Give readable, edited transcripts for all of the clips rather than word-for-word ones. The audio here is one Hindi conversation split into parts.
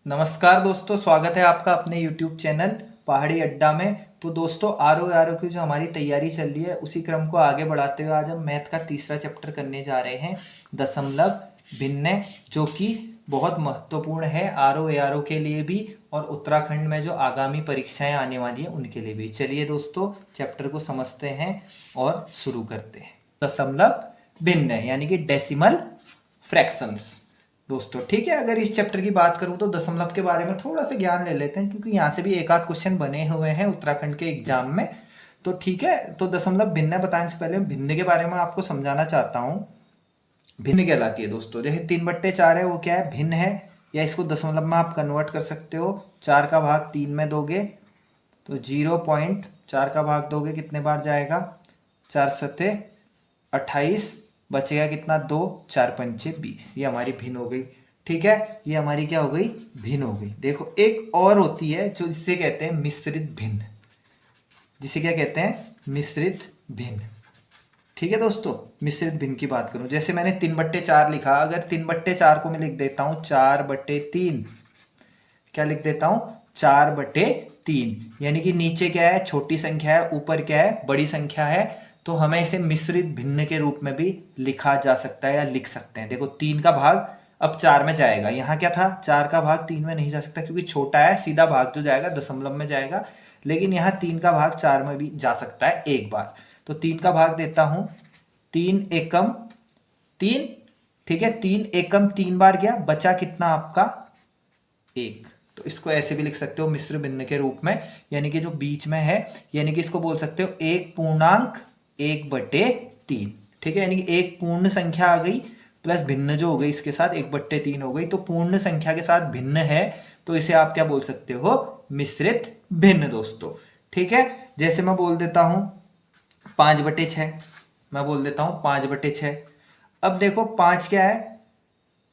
नमस्कार दोस्तों, स्वागत है आपका अपने YouTube चैनल पहाड़ी अड्डा में। तो दोस्तों आर की जो हमारी तैयारी चल रही है उसी क्रम को आगे बढ़ाते हुए आज हम मैथ का तीसरा चैप्टर करने जा रहे हैं, दशमलव भिन्न, जो कि बहुत महत्वपूर्ण है आर के लिए भी और उत्तराखंड में जो आगामी परीक्षाएं आने वाली हैं उनके लिए भी। चलिए दोस्तों चैप्टर को समझते हैं और शुरू करते हैं। दशमलव भिन्न यानी कि डेसिमल फ्रैक्शंस दोस्तों, ठीक है। अगर इस चैप्टर की बात करूं तो दशमलव के बारे में थोड़ा सा ज्ञान ले लेते हैं, क्योंकि यहाँ से भी एक आध क्वेश्चन बने हुए हैं उत्तराखंड के एग्जाम में। तो ठीक है, तो दशमलव भिन्न बताने से पहले भिन्न के बारे में आपको समझाना चाहता हूँ। भिन्न कहलाती है दोस्तों, जैसे 3/4 है वो क्या है, भिन्न है। या इसको दशमलव में आप कन्वर्ट कर सकते हो। 4 का भाग 3 में दोगे तो 0.4 का भाग दोगे कितने बार जाएगा, 4 सते 28, बचेगा कितना 2, 4 पंचे 20। ये हमारी भिन्न हो गई, ठीक है। ये हमारी क्या हो गई, भिन्न हो गई। देखो एक और होती है जो जिसे कहते हैं मिश्रित भिन्न, जिसे क्या कहते हैं, मिश्रित भिन्न, ठीक है दोस्तों। मिश्रित भिन्न की बात करूं, जैसे मैंने 3/4 लिखा, अगर 3/4 को मैं लिख देता हूं 4/3, क्या लिख देता हूं 4/3, यानी कि नीचे क्या है, छोटी संख्या है, ऊपर क्या है, बड़ी संख्या है। तो हमें इसे मिश्रित भिन्न के रूप में भी लिखा जा सकता है या लिख सकते हैं। देखो 3 का भाग अब 4 में जाएगा, यहाँ क्या था, 4 का भाग 3 में नहीं जा सकता क्योंकि छोटा है, सीधा भाग जो जाएगा दशमलव में जाएगा। लेकिन यहाँ 3 का भाग 4 में भी जा सकता है एक बार। तो 3 का भाग देता हूं 3 एकम 3, ठीक है। 3 एकम 3 बार गया, बचा कितना आपका 1। तो इसको ऐसे भी लिख सकते हो मिश्र भिन्न के रूप में, यानी कि जो बीच में है, यानी कि इसको बोल सकते हो 1/1/3, ठीक है। यानी कि एक पूर्ण संख्या आ गई प्लस भिन्न जो हो गई इसके साथ 1/3 हो गई। तो पूर्ण संख्या के साथ भिन्न है तो इसे आप क्या बोल सकते हो, मिश्रित भिन्न दोस्तों, ठीक है। जैसे मैं बोल देता हूं 5/6, मैं बोल देता हूं 5/6। अब देखो 5 क्या है,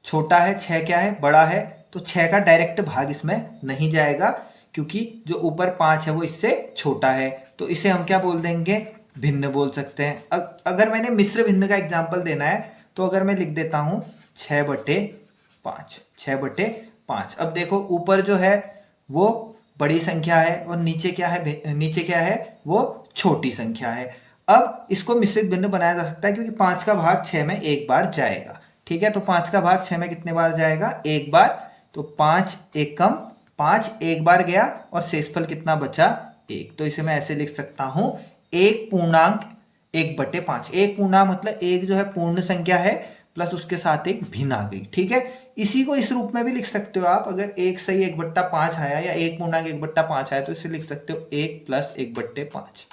छोटा है, 6 क्या है, बड़ा है। तो 6 का डायरेक्ट भाग इसमें नहीं जाएगा क्योंकि जो ऊपर 5 है वो इससे छोटा है। तो इसे हम क्या बोल देंगे, भिन्न बोल सकते हैं। अगर मैंने मिश्र भिन्न का एग्जाम्पल देना है तो अगर मैं लिख देता हूं 6/5, 6/5। अब देखो ऊपर जो है वो बड़ी संख्या है और नीचे क्या है, नीचे क्या है, वो छोटी संख्या है। अब इसको मिश्रित भिन्न बनाया जा सकता है क्योंकि 5 का भाग 6 में एक बार जाएगा, ठीक है। तो 5 का भाग 6 में कितने बार जाएगा, एक बार। तो 5 एकम 5 एक बार गया और शेषफल कितना बचा, 1। तो इसे मैं ऐसे लिख सकता हूं 1/1/5। एक पूर्णांक मतलब एक जो है पूर्ण संख्या है प्लस उसके साथ एक भिन्न आ गई, ठीक है। इसी को इस रूप में भी लिख सकते हो आप, अगर 1 सही 1/5 आया या 1/1/5 आया तो इसे लिख सकते हो 1 + 1/5।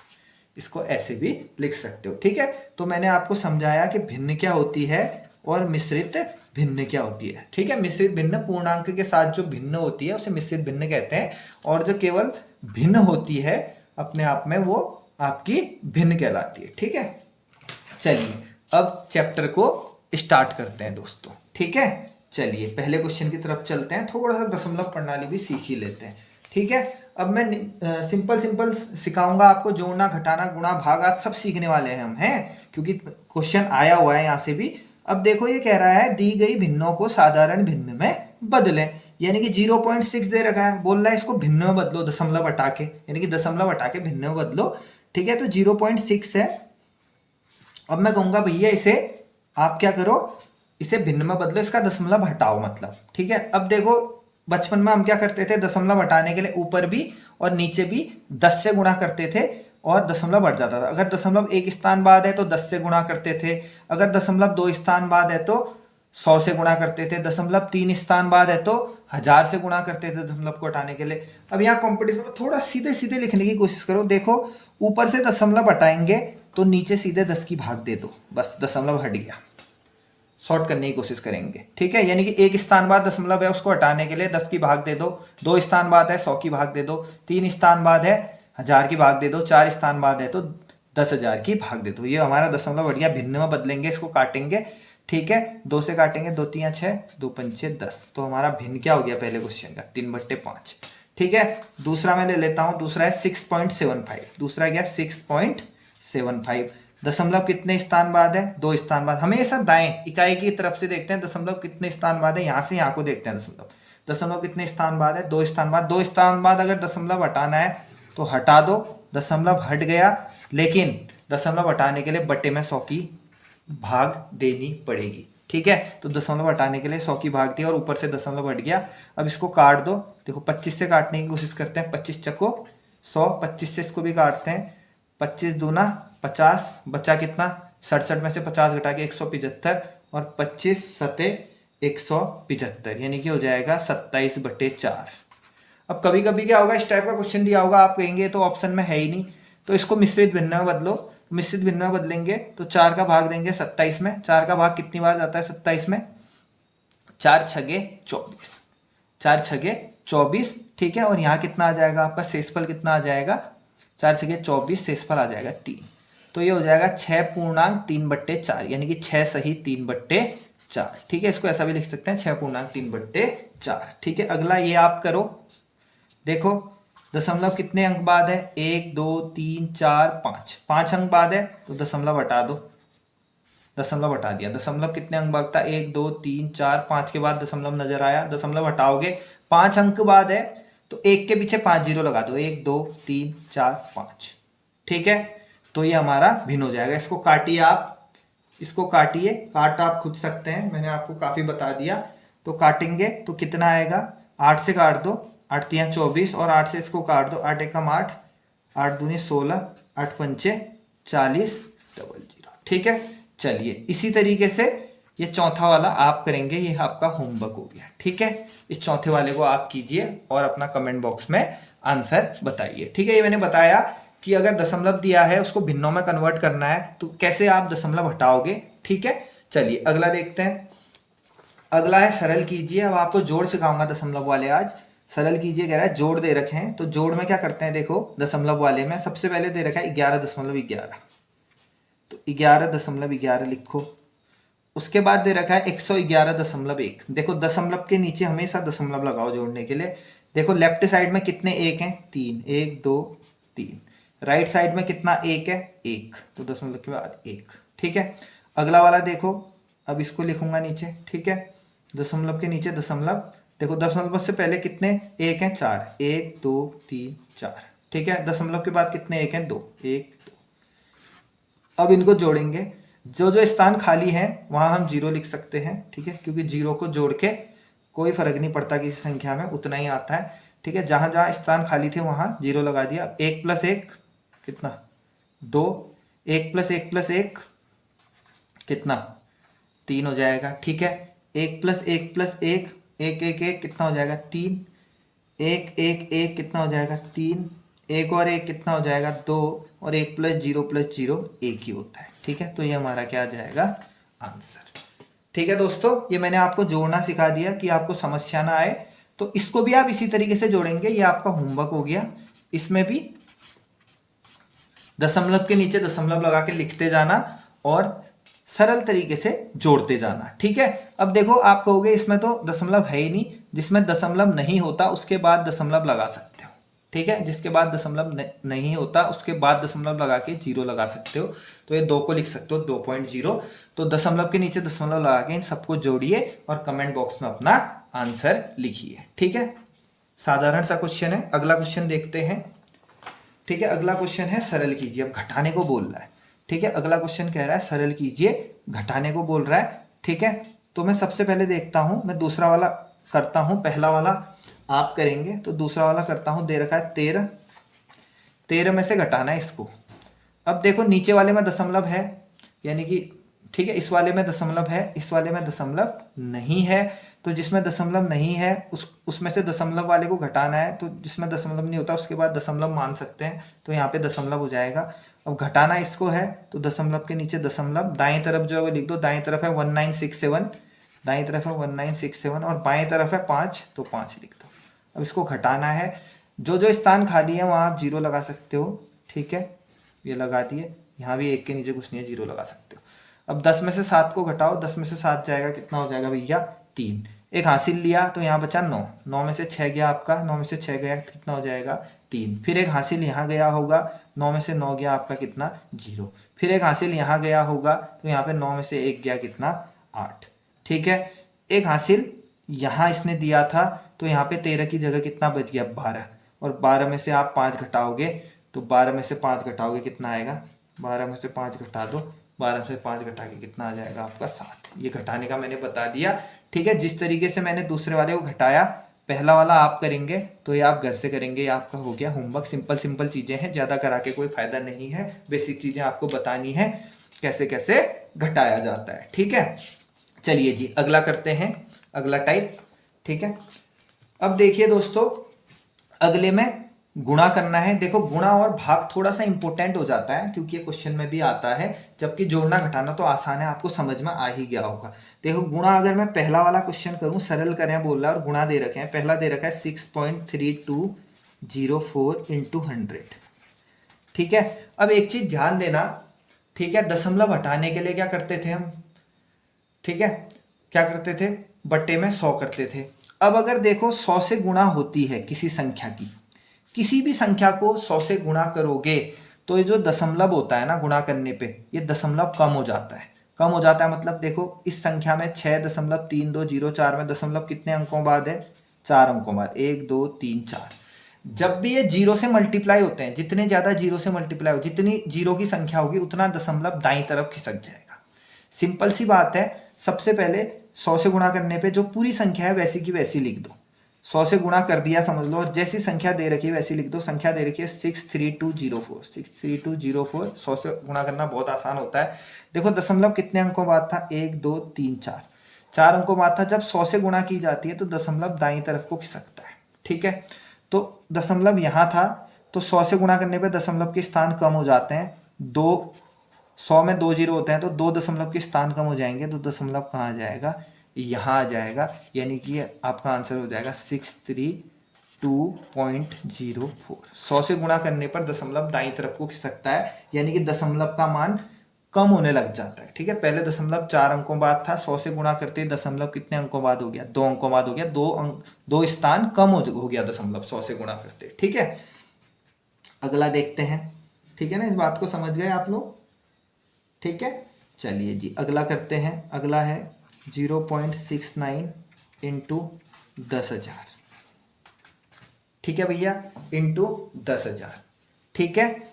इसको ऐसे भी लिख सकते हो, ठीक है। तो मैंने आपको समझाया कि भिन्न क्या होती है और मिश्रित भिन्न क्या होती है, ठीक है। मिश्रित भिन्न पूर्णांक के साथ जो भिन्न होती है उसे मिश्रित भिन्न कहते हैं, और जो केवल भिन्न होती है अपने आप में वो आपकी भिन्न कहलाती है, ठीक है। चलिए अब चैप्टर को स्टार्ट करते हैं दोस्तों, ठीक है। चलिए पहले क्वेश्चन की तरफ चलते हैं, थोड़ा सा दशमलव प्रणाली भी सीख ही लेते हैं, ठीक है। अब मैं सिंपल सिखाऊंगा आपको, जोड़ना घटाना गुणा भाग आज सब सीखने वाले हैं हम, हैं, क्योंकि क्वेश्चन आया हुआ है यहाँ से भी। अब देखो ये कह रहा है दी गई भिन्नों को साधारण भिन्न में बदलें, यानी कि 0.6 दे रखा है, बोल रहा है इसको भिन्न में बदलो, दशमलव हटा के, यानी कि दशमलव हटा के भिन्न में बदलो, ठीक है। तो 0.6 है। अब मैं कहूंगा भैया इसे आप क्या करो, इसे भिन्न में बदलो, इसका दशमलव हटाओ मतलब, ठीक है। अब देखो बचपन में हम क्या करते थे, दशमलव हटाने के लिए ऊपर भी और नीचे भी 10 से गुणा करते थे और दशमलव बढ़ जाता था। अगर दशमलव 1 स्थान बाद है तो 10 से गुणा करते थे, अगर दशमलव 2 स्थान बाद है तो 100 से गुणा करते थे, दशमलव 3 स्थान बाद है तो 1000 से गुणा करते थे दशमलव को हटाने के लिए। अब यहाँ कॉम्पिटिशन में थोड़ा सीधे सीधे लिखने की कोशिश करो। देखो ऊपर से दशमलव हटाएंगे तो नीचे सीधे 10 की भाग दे दो, बस दशमलव हट गया। शॉर्ट करने की कोशिश करेंगे, ठीक है। यानी कि 1 स्थान बाद दशमलव है उसको हटाने के लिए 10 की भाग दे दो, 2 स्थान बाद है 100 की भाग दे दो, 3 स्थान बाद है 1000 की भाग दे दो, 4 स्थान बाद है तो 10,000 की भाग दे दो। ये हमारा दशमलव बढ़ गया। भिन्न में बदलेंगे, इसको काटेंगे, ठीक है। 2 से काटेंगे, 2 3 6, 2 5 10। तो हमारा भिन्न क्या हो गया पहले क्वेश्चन का, 3/5, ठीक है। दूसरा मैं ले लेता हूं, दूसरा है 6.75। दूसरा क्या, 6.75। दशमलव कितने स्थान बाद है, 2 स्थान बाद। हमेशा दाएं इकाई की तरफ से देखते हैं दशमलव कितने स्थान बाद है, यहां से यहां को देखते हैं दशमलव। दशमलव कितने स्थान बाद है, 2 स्थान बाद। 2 स्थान बाद अगर दशमलव हटाना है तो हटा दो, दशमलव हट गया, लेकिन दशमलव हटाने के लिए बटे में 100 की भाग देनी पड़ेगी। ठीक है, तो दशमलव हटाने के लिए 100 की भाग दी और ऊपर से दशमलव हट गया। अब इसको काट दो, देखो 25 से काटने की कोशिश करते हैं, 25 चको 100, 25 से इसको भी काटते हैं, 25 दूना 50, बचा कितना 67 में से 50 घटा के 175 और 25 सते 175, यानी कि हो जाएगा 27/4। अब कभी कभी क्या होगा, इस टाइप का क्वेश्चन दिया होगा, आप कहेंगे तो ऑप्शन में है ही नहीं, तो इसको मिश्रित भिन्न में बदलो। मिश्रित भिन्न में बदलेंगे तो 4 का भाग देंगे 27 में। 4 का भाग कितनी बार जाता है 27 में, 4 छगे 24, 4 छगे 24। ठीक है, और यहाँ कितना आ जाएगा आपका शेषफल, कितना आ जाएगा 4 छगे 24, शेषफल आ जाएगा 3। तो ये हो जाएगा 6.3/4, यानी कि 6 सही 3/4। ठीक है, इसको ऐसा भी लिख सकते हैं 6.3/4। ठीक है, अगला ये आप करो, देखो दशमलव कितने अंक बाद है, 1 2 3 4 5, 5 अंक बाद है, तो दशमलव हटा दो, दशमलव हटा दिया। दशमलव कितने अंक बाद था, 1 2 3 4 5 के बाद दशमलव नजर आया, दशमलव हटाओगे। 5 अंक बाद है तो 1 के पीछे 5 जीरो लगा दो, 1 2 3 4 5। ठीक है, तो ये हमारा भिन्न हो जाएगा। इसको काटिए आप, इसको काटिए, काट आप खुद सकते हैं, मैंने आपको काफी बता दिया। तो काटेंगे तो कितना आएगा, 8 से काट दो, 8 3 24 और 8 से इसको काट दो, 8 एकम 8, 8 दूनी 16, 8 पंचे 40, 00। ठीक है, चलिए इसी तरीके से ये चौथा वाला आप करेंगे, ये आपका होमवर्क हो गया। ठीक है, इस चौथे वाले को आप कीजिए और अपना कमेंट बॉक्स में आंसर बताइए। ठीक है, ये मैंने बताया कि अगर दशमलव दिया है उसको भिन्नों में कन्वर्ट करना है तो कैसे आप दशमलव हटाओगे। ठीक है, चलिए अगला देखते हैं। अगला है सरल कीजिए। अब आपको जोड़ सिखाऊंगा दशमलव वाले आज। सरल कीजिए कह रहा है, जोड़ दे रखे हैं तो जोड़ में क्या करते हैं, देखो दशमलव वाले में सबसे पहले दे रखा है 11.11, तो 11.11 लिखो। उसके बाद दे रखा है 111.1। देखो दशमलव के नीचे हमेशा दशमलव लगाओ जोड़ने के लिए। देखो लेफ्ट साइड में कितने एक हैं, 3, 1 2 3। राइट साइड में कितना एक है, 1, तो दशमलव के बाद 1। ठीक है, अगला वाला देखो, अब इसको लिखूंगा नीचे। ठीक है, दशमलव के नीचे दशमलव, देखो दशमलव से पहले कितने एक हैं, 4, 1 2 3 4। ठीक है, दशमलव के बाद कितने एक हैं, 2, 1 2। अब इनको जोड़ेंगे, जो जो स्थान खाली है वहां हम 0 लिख सकते हैं। ठीक है, क्योंकि 0 को जोड़ के कोई फर्क नहीं पड़ता किसी संख्या में, उतना ही आता है। ठीक है, जहां जहां स्थान खाली थे वहां 0 लगा दिया। 1 + 1 कितना, 2, 1 + 1 + 1 कितना, 3 हो जाएगा। ठीक है, 1 + 1 + 1, 1 1 1 कितना हो जाएगा, 3, 1 1 1 कितना हो जाएगा, 3, 1 और 1 कितना हो जाएगा, 2, और 1 + 0 + 0 1 ही होता है। ठीक है, तो ये हमारा क्या आ जाएगा, आंसर। ठीक है दोस्तों, ये मैंने आपको जोड़ना सिखा दिया कि आपको समस्या ना आए, तो इसको भी आप इसी तरीके से जोड़ेंगे। ये आपका होमवर्क हो गया। इसमें भी दशमलव के नीचे दशमलव लगा के लिखते जाना और सरल तरीके से जोड़ते जाना। ठीक है, अब देखो आप कहोगे इसमें तो दशमलव है ही नहीं, जिसमें दशमलव नहीं होता उसके बाद दशमलव लगा सकते हो। ठीक है, जिसके बाद दशमलव नहीं होता उसके बाद दशमलव लगा के 0 लगा सकते हो। तो ये 2 को लिख सकते हो, 2.0। तो दशमलव के नीचे दशमलव लगा के इन सबको जोड़िए और कमेंट बॉक्स में अपना आंसर लिखिए। ठीक है, साधारण सा क्वेश्चन है। अगला क्वेश्चन देखते हैं। ठीक है, अगला क्वेश्चन है सरल कीजिए। अब घटाने को बोल रहा है। ठीक है, अगला क्वेश्चन कह रहा है सरल कीजिए, घटाने को बोल रहा है। ठीक है, तो मैं सबसे पहले देखता हूं, मैं दूसरा वाला करता हूं, पहला वाला आप करेंगे तो दूसरा वाला करता हूं। दे रखा है 13, 13 में से घटाना है इसको। अब देखो नीचे वाले में दशमलव है, यानी कि ठीक है, इस वाले में दशमलव है, इस वाले में दशमलव नहीं है। तो जिसमें दशमलव नहीं है उसमें से दशमलव वाले को घटाना है, तो जिसमें दशमलव नहीं होता उसके बाद दशमलव मान सकते हैं, तो यहाँ पे दशमलव हो जाएगा। अब घटाना इसको है तो दशमलव के नीचे दशमलव, दाएं तरफ जो है वो लिख दो। दाएं तरफ है 1967, दाएं तरफ है 1967 और बाएं तरफ है 5, तो 5 लिख दो। अब इसको घटाना है, जो जो स्थान खाली है वहाँ आप 0 लगा सकते हो। ठीक है, ये लगा दिए, यहाँ भी 1 के नीचे कुछ नहीं है, 0 लगा सकते हो। अब 10 में से 7 को घटाओ, 10 में से 7 जाएगा, कितना हो जाएगा भैया, 3। एक हासिल लिया तो यहाँ बचा 9, 9 में से 6 गया आपका, 9 में से 6 गया कितना हो जाएगा, 3। फिर एक हासिल यहाँ गया होगा, 9 में से 9 गया आपका कितना, 0। फिर एक हासिल यहाँ गया होगा तो यहाँ पे 9 में से 1 गया कितना, 8। ठीक है, एक हासिल यहाँ इसने दिया था, तो यहाँ पे 13 की जगह कितना बच गया 12, और 12 में से आप 5 घटाओगे, तो 12 में से 5 घटाओगे कितना आएगा, 12 में से 5 घटा दो, 12 में से 5 घटा के कितना आ जाएगा आपका 7। ये घटाने का मैंने बता दिया, ठीक है। जिस तरीके से मैंने दूसरे वाले को घटाया, पहला वाला आप करेंगे तो ये आप घर से करेंगे, ये आपका हो गया होमवर्क। सिंपल सिंपल चीजें हैं, ज्यादा करा के कोई फायदा नहीं है, बेसिक चीजें आपको बतानी है कैसे कैसे घटाया जाता है, ठीक है। चलिए जी अगला करते हैं, अगला टाइप, ठीक है। अब देखिए दोस्तों, अगले में गुणा करना है। देखो गुणा और भाग थोड़ा सा इंपॉर्टेंट हो जाता है, क्योंकि ये क्वेश्चन में भी आता है, जबकि जोड़ना घटाना तो आसान है, आपको समझ में आ ही गया होगा। देखो गुणा, अगर मैं पहला वाला क्वेश्चन करूं, सरल करें बोल रहा है और गुणा दे रखे हैं, पहला दे रखा है 6.3204 इंटू 100, ठीक है। अब एक चीज ध्यान देना, ठीक है, दशमलव हटाने के लिए क्या करते थे हम, ठीक है, क्या करते थे, बट्टे में 100 करते थे। अब अगर देखो 100 से गुणा होती है किसी संख्या की, किसी भी संख्या को 100 से गुणा करोगे तो ये जो दशमलव होता है ना गुणा करने पे, ये दशमलव कम हो जाता है। कम हो जाता है मतलब देखो इस संख्या में 6.3204 में दशमलव कितने अंकों बाद है, 4 अंकों बाद, 1 2 3 4। जब भी ये जीरो से मल्टीप्लाई होते हैं, जितने ज्यादा जीरो से मल्टीप्लाई हो, जितनी जीरो की संख्या होगी उतना दशमलव दाईं तरफ खिसक जाएगा। सिंपल सी बात है। सबसे पहले 100 से गुणा करने पे जो पूरी संख्या है वैसी की वैसी लिख दो, 100 से गुणा कर दिया समझ लो, और जैसी संख्या दे रखी है वैसी लिख दो। संख्या दे रखी है 63204, 63204, 100 से गुणा करना बहुत आसान होता है। देखो दशमलव कितने अंकों बाद था, 1 2 3 4, 4 अंकों बाद था। जब 100 से गुणा की जाती है तो दशमलव दाईं तरफ को खिसकता है, ठीक है। तो दशमलव यहाँ था, तो 100 से गुणा करने पे दशमलव के स्थान कम हो जाते हैं, 2, 100 में 2 जीरो होते हैं, तो 2 दशमलव के स्थान कम हो जाएंगे, तो दशमलव कहाँ आ जाएगा, यहाँ आ जाएगा। यानी कि आपका आंसर हो जाएगा 632.04। 100 से गुणा करने पर दशमलव दाईं तरफ को खिसकता है, यानी कि दशमलव का मान कम होने लग जाता है, ठीक है। पहले दशमलव 4 अंकों बाद था, 100 से गुणा करते दशमलव कितने अंकों बाद हो गया, 2 अंकों बाद हो गया, 2 स्थान कम हो गया दशमलव 100 से गुणा करते, ठीक है। अगला देखते हैं, ठीक है ना, इस बात को समझ गए आप लोग, ठीक है। चलिए जी अगला करते हैं, अगला है 0.69 इंटू 10,000, ठीक है भैया, इंटू 10,000, ठीक है।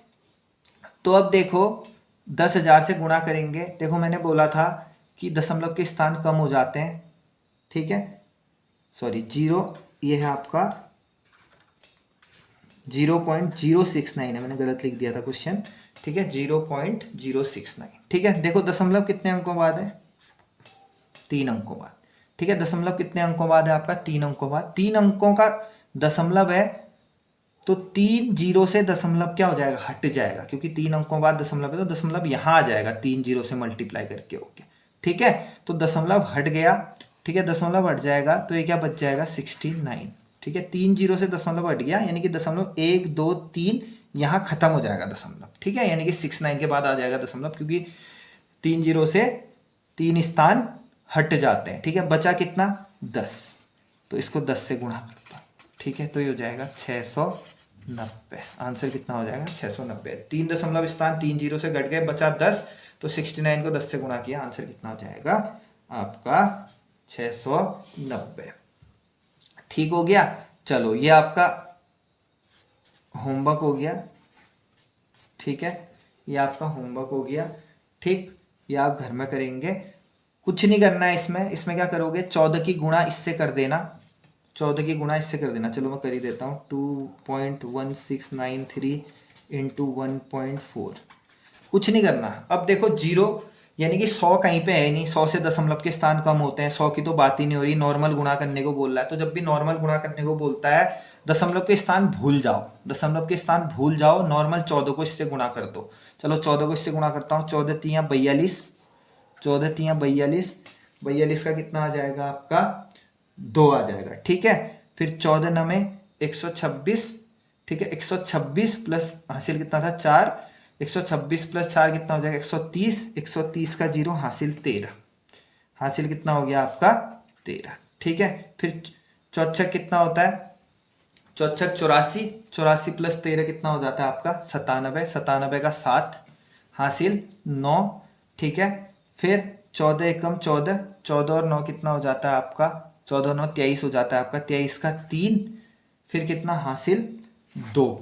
तो अब देखो 10,000 से गुणा करेंगे, देखो मैंने बोला था कि दशमलव के स्थान कम हो जाते हैं, ठीक है, सॉरी जीरो, ये है आपका 0.069 है, मैंने गलत लिख दिया था क्वेश्चन, ठीक है, 0.069, ठीक है। देखो दशमलव कितने अंकों बाद है, 3 अंकों बाद, ठीक है। दशमलव कितने अंकों बाद है आपका, 3 अंकों बाद। 3 अंकों का दशमलव है, तो 3 जीरो से दशमलव क्या हो जाएगा, हट जाएगा, क्योंकि 3 अंकों बाद दशमलव है, तो दशमलव यहां आ जाएगा 3 जीरो से मल्टीप्लाई करके, ओके, ठीक है। तो दशमलव हट गया, ठीक है, दशमलव हट जाएगा, तो ये क्या बच जाएगा 69, ठीक है। 3 जीरो से दशमलव हट गया, यानी कि दशमलव 1 2 3 यहाँ खत्म हो जाएगा दशमलव, ठीक है, यानी कि 69 के बाद आ जाएगा दशमलव, क्योंकि 3 जीरो से 3 स्थान हट जाते हैं, ठीक है। बचा कितना 10, तो इसको 10 से गुणा करता हूं, ठीक है, तो ये हो जाएगा 690। आंसर कितना हो जाएगा 690। 3 दशमलव स्थान 3 जीरो से घट गए, बचा 10, तो 69 को 10 से गुणा किया, आंसर कितना हो जाएगा आपका 690, ठीक हो गया। चलो ये आपका होमवर्क हो गया, ठीक है, ये आपका होमवर्क हो गया, ठीक। ये आप घर में करेंगे, कुछ नहीं करना है इसमें। इसमें क्या करोगे, 14 की गुणा इससे कर देना, 14 की गुणा इससे कर देना। चलो मैं कर ही देता हूँ, 2.1693 इंटू 1.4, कुछ नहीं करना। अब देखो जीरो, यानी कि 100 कहीं पे है नहीं, 100 से दशमलव के स्थान कम होते हैं, 100 की तो बात ही नहीं हो रही, नॉर्मल गुणा करने को बोल रहा है। तो जब भी नॉर्मल गुणा करने को बोलता है, दशमलव के स्थान भूल जाओ, दशमलव के स्थान भूल जाओ, नॉर्मल 14 को इससे गुणा कर दो। चलो 14 को इससे गुणा करता हूँ, 14 तियां 42, 14 तियां 42, 42 का कितना आ जाएगा आपका 2 आ जाएगा, ठीक है। फिर 14 नमे 126, ठीक है, 126 प्लस हासिल कितना था 4, 126 प्लस 4 कितना हो जाएगा 130, 130 का जीरो हासिल 13, हासिल कितना हो गया आपका 13, ठीक है। फिर चौचक कितना होता है, चौचक 84, 84 प्लस 13 कितना हो जाता है आपका 97, 97 का 7 हासिल 9, ठीक है। फिर 14 एकम 14, 14 और 9 कितना हो जाता है आपका 14 9 23 हो जाता है आपका, 23 का 3, फिर कितना हासिल 2,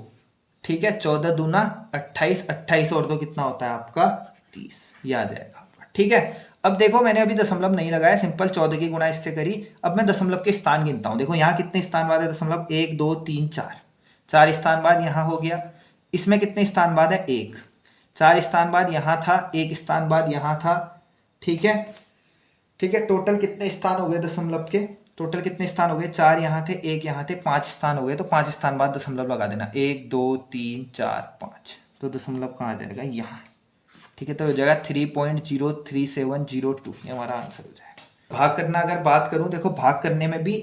ठीक है। 14 दूना 28, 28 और 2 कितना होता है आपका 30, ये आ जाएगा आपका, ठीक है। अब देखो मैंने अभी दशमलव नहीं लगाया, सिंपल 14 की गुणा इससे करी। अब मैं दशमलव के स्थान गिनता हूं। देखो यहाँ कितने स्थान बाद है दशमलव, 1 2 3 4, 4 स्थान बाद यहाँ हो गया। इसमें कितने स्थान बाद है 1, 4 स्थान बाद यहाँ था, 1 स्थान बाद यहाँ था, ठीक है। ठीक है, टोटल कितने स्थान हो गए दशमलव के, टोटल कितने स्थान हो गए, 4 यहाँ थे, 1 यहाँ थे, 5 स्थान हो गए। तो 5 स्थान बाद दशमलव लगा देना, 1 2 3 4 5, तो दशमलव कहाँ आ जाएगा यहाँ, ठीक है। तो हो जाएगा 3.03702, ये हमारा आंसर हो जाएगा। भाग करना अगर बात करूं, देखो भाग करने में भी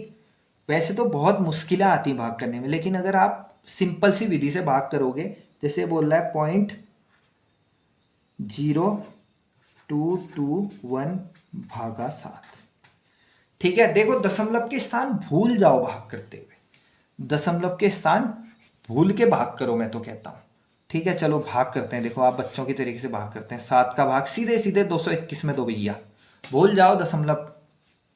वैसे तो बहुत मुश्किलें आती हैं भाग करने में, लेकिन अगर आप सिंपल सी विधि से भाग करोगे, जैसे बोल रहा है 0.0221 भागा 7, ठीक है। देखो दशमलव के स्थान भूल जाओ भाग करते हुए, दशमलव के स्थान भूल के भाग करो, मैं तो कहता हूं, ठीक है। चलो भाग करते हैं, देखो आप बच्चों की तरीके से भाग करते हैं। 7 का भाग सीधे सीधे 221 में दो भैया, भूल जाओ दशमलव,